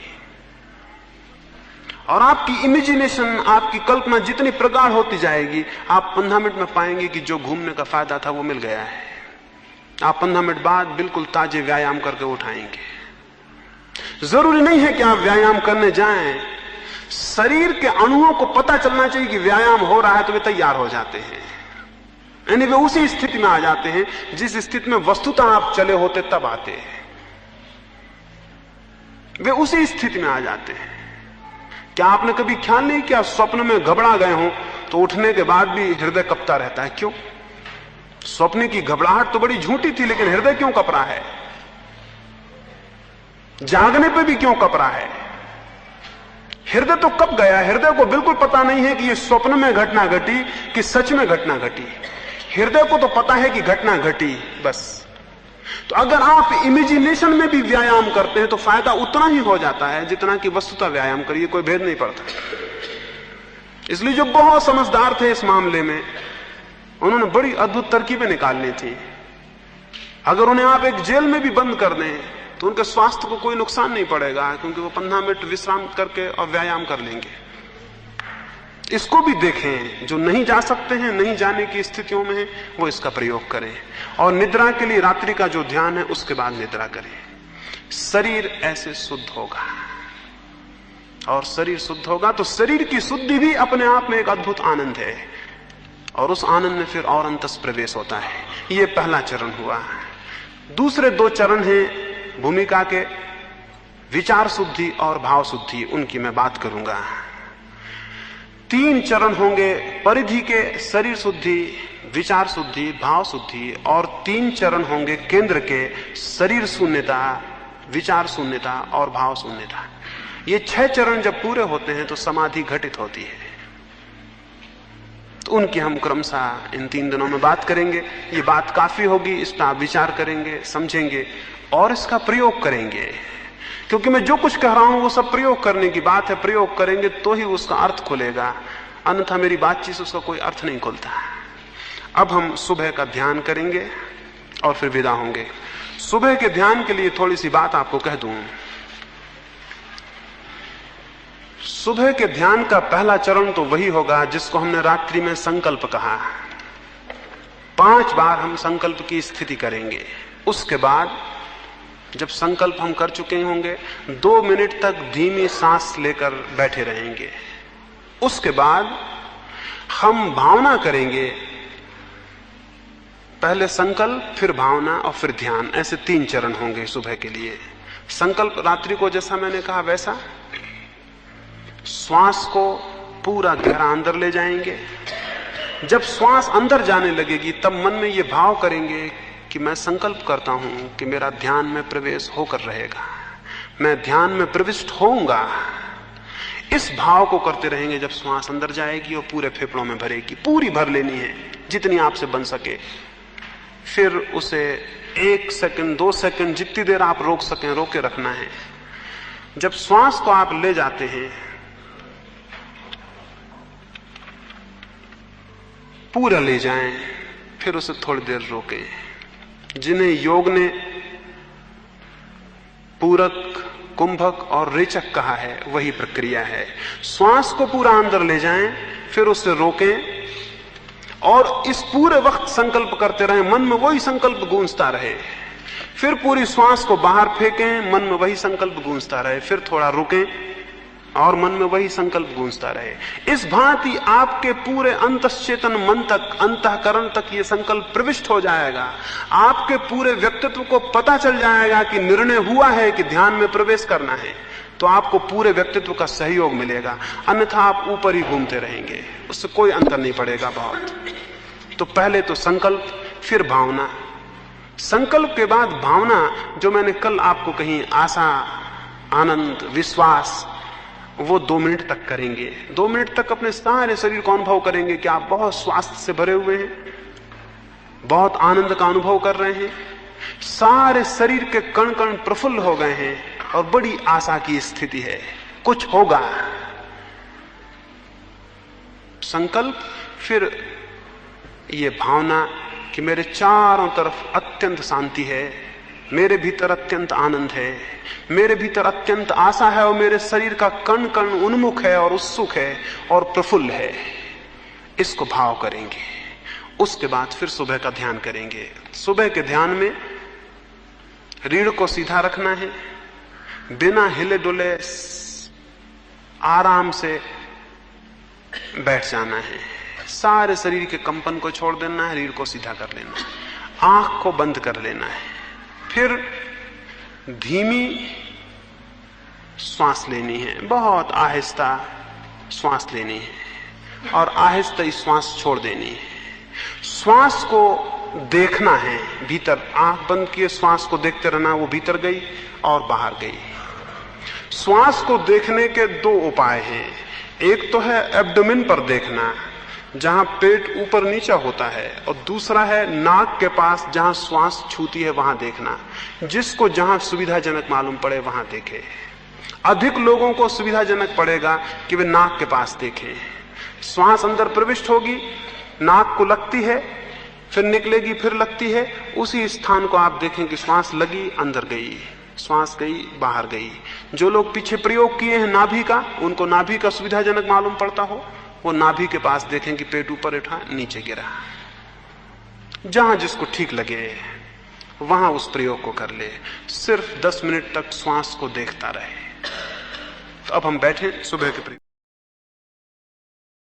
और आपकी इमेजिनेशन, आपकी कल्पना जितनी प्रगाढ़ होती जाएगी, आप 15 मिनट में पाएंगे कि जो घूमने का फायदा था वो मिल गया है। आप 15 मिनट बाद बिल्कुल ताजे व्यायाम करके उठाएंगे। जरूरी नहीं है कि आप व्यायाम करने जाएं, शरीर के अणुओं को पता चलना चाहिए कि व्यायाम हो रहा है तो वे तैयार हो जाते हैं, यानी वे उसी स्थिति में आ जाते हैं जिस स्थिति में वस्तुतः आप चले होते तब आते हैं। वे उसी स्थिति में आ जाते हैं। क्या आपने कभी ख्याल नहीं किया, स्वप्न में घबरा गए हो तो उठने के बाद भी हृदय कपता रहता है? क्यों? स्वप्न की घबराहट तो बड़ी झूठी थी, लेकिन हृदय क्यों कप रहा है? जागने पे भी क्यों कप रहा है? हृदय तो कप गया। हृदय को बिल्कुल पता नहीं है कि ये स्वप्न में घटना घटी कि सच में घटना घटी। हृदय को तो पता है कि घटना घटी, बस। तो अगर आप इमेजिनेशन में भी व्यायाम करते हैं तो फायदा उतना ही हो जाता है जितना कि वस्तुतः व्यायाम करिए, कोई भेद नहीं पड़ता। इसलिए जो बहुत समझदार थे इस मामले में, उन्होंने बड़ी अद्भुत तरकीबें निकालनी थी। अगर उन्हें आप एक जेल में भी बंद कर दें तो उनके स्वास्थ्य को कोई नुकसान नहीं पड़ेगा, क्योंकि वो 15 मिनट विश्राम करके और व्यायाम कर लेंगे। इसको भी देखें, जो नहीं जा सकते हैं, नहीं जाने की स्थितियों में हैं, वो इसका प्रयोग करें। और निद्रा के लिए रात्रि का जो ध्यान है उसके बाद निद्रा करें। शरीर ऐसे शुद्ध होगा, और शरीर शुद्ध होगा तो शरीर की शुद्धि भी अपने आप में एक अद्भुत आनंद है, और उस आनंद में फिर और अंतस प्रवेश होता है। ये पहला चरण हुआ। दूसरे 2 चरण हैं भूमिका के, विचार शुद्धि और भाव शुद्धि, उनकी मैं बात करूंगा। 3 चरण होंगे परिधि के, शरीर शुद्धि, विचार शुद्धि, भाव शुद्धि, और 3 चरण होंगे केंद्र के, शरीर शून्यता, विचार शून्यता और भाव शून्यता। ये 6 चरण जब पूरे होते हैं तो समाधि घटित होती है। तो उनकी हम क्रमशः इन 3 दिनों में बात करेंगे। ये बात काफी होगी, इस पर आप विचार करेंगे, समझेंगे और इसका प्रयोग करेंगे, क्योंकि मैं जो कुछ कह रहा हूं वो सब प्रयोग करने की बात है। प्रयोग करेंगे तो ही उसका अर्थ खुलेगा, अन्यथा मेरी बातचीत से उसका कोई अर्थ नहीं खुलता। अब हम सुबह का ध्यान करेंगे और फिर विदा होंगे। सुबह के ध्यान के लिए थोड़ी सी बात आपको कह दूं। सुबह के ध्यान का पहला चरण तो वही होगा जिसको हमने रात्रि में संकल्प कहा। 5 बार हम संकल्प की स्थिति करेंगे। उसके बाद जब संकल्प हम कर चुके होंगे, 2 मिनट तक धीमी सांस लेकर बैठे रहेंगे। उसके बाद हम भावना करेंगे, पहले संकल्प, फिर भावना और फिर ध्यान, ऐसे 3 चरण होंगे सुबह के लिए। संकल्प रात्रि को जैसा मैंने कहा वैसा, श्वास को पूरा गहरा अंदर ले जाएंगे। जब श्वास अंदर जाने लगेगी तब मन में ये भाव करेंगे कि मैं संकल्प करता हूं कि मेरा ध्यान में प्रवेश होकर रहेगा, मैं ध्यान में प्रविष्ट होऊंगा। इस भाव को करते रहेंगे जब श्वास अंदर जाएगी और पूरे फेफड़ों में भरेगी। पूरी भर लेनी है जितनी आपसे बन सके। फिर उसे 1 सेकंड 2 सेकंड जितनी देर आप रोक सकें रोके रखना है। जब श्वास को आप ले जाते हैं पूरा ले जाएं, फिर उसे थोड़ी देर रोकें। जिन्हें योग ने पूरक, कुंभक और रेचक कहा है वही प्रक्रिया है। श्वास को पूरा अंदर ले जाएं, फिर उसे रोकें और इस पूरे वक्त संकल्प करते रहें, मन में वही संकल्प गूंजता रहे। फिर पूरी श्वास को बाहर फेंकें, मन में वही संकल्प गूंजता रहे। फिर थोड़ा रुकें और मन में वही संकल्प गूंजता रहे। इस भांति आपके पूरे अंतश्चेतन मन तक, अंतःकरण तक ये संकल्प प्रविष्ट हो जाएगा। आपके पूरे व्यक्तित्व को पता चल जाएगा कि निर्णय हुआ है कि ध्यान में प्रवेश करना है, तो आपको पूरे व्यक्तित्व का सहयोग मिलेगा। अन्यथा आप ऊपर ही घूमते रहेंगे, उससे कोई अंतर नहीं पड़ेगा बहुत। तो पहले तो संकल्प, फिर भावना, संकल्प के बाद भावना, जो मैंने कल आपको कही, आशा, आनंद, विश्वास, वो 2 मिनट तक करेंगे। 2 मिनट तक अपने सारे शरीर को अनुभव करेंगे कि आप बहुत स्वास्थ्य से भरे हुए हैं, बहुत आनंद का अनुभव कर रहे हैं, सारे शरीर के कण कण प्रफुल्ल हो गए हैं और बड़ी आशा की स्थिति है, कुछ होगा। संकल्प, फिर ये भावना कि मेरे चारों तरफ अत्यंत शांति है, मेरे भीतर अत्यंत आनंद है, मेरे भीतर अत्यंत आशा है और मेरे शरीर का कण कण उन्मुख है और उत्सुक है और प्रफुल्ल है। इसको भाव करेंगे। उसके बाद फिर सुबह का ध्यान करेंगे। सुबह के ध्यान में रीढ़ को सीधा रखना है, बिना हिले डुले आराम से बैठ जाना है, सारे शरीर के कंपन को छोड़ देना है, रीढ़ को सीधा कर लेना है, आंख को बंद कर लेना है। फिर धीमी श्वास लेनी है, बहुत आहिस्ता श्वास लेनी है और आहिस्ता ही श्वास छोड़ देनी है। श्वास को देखना है भीतर, आंख बंद किए श्वास को देखते रहना, वो भीतर गई और बाहर गई। श्वास को देखने के 2 उपाय हैं। एक तो है एब्डोमेन पर देखना, जहां पेट ऊपर नीचा होता है, और दूसरा है नाक के पास जहां श्वास छूती है वहां देखना। जिसको जहां सुविधाजनक मालूम पड़े वहां देखे। अधिक लोगों को सुविधाजनक पड़ेगा कि वे नाक के पास देखें। श्वास अंदर प्रविष्ट होगी, नाक को लगती है, फिर निकलेगी, फिर लगती है, उसी स्थान को आप देखें कि श्वास लगी, अंदर गई, श्वास गई, बाहर गई। जो लोग पीछे प्रयोग किए हैं नाभि का, उनको नाभि का सुविधाजनक मालूम पड़ता हो, वो नाभि के पास देखें कि पेट ऊपर उठा, नीचे गिरा। जहां जिसको ठीक लगे वहां उस प्रयोग को कर ले। सिर्फ 10 मिनट तक श्वास को देखता रहे। तो अब हम बैठे सुबह के प्रयोग।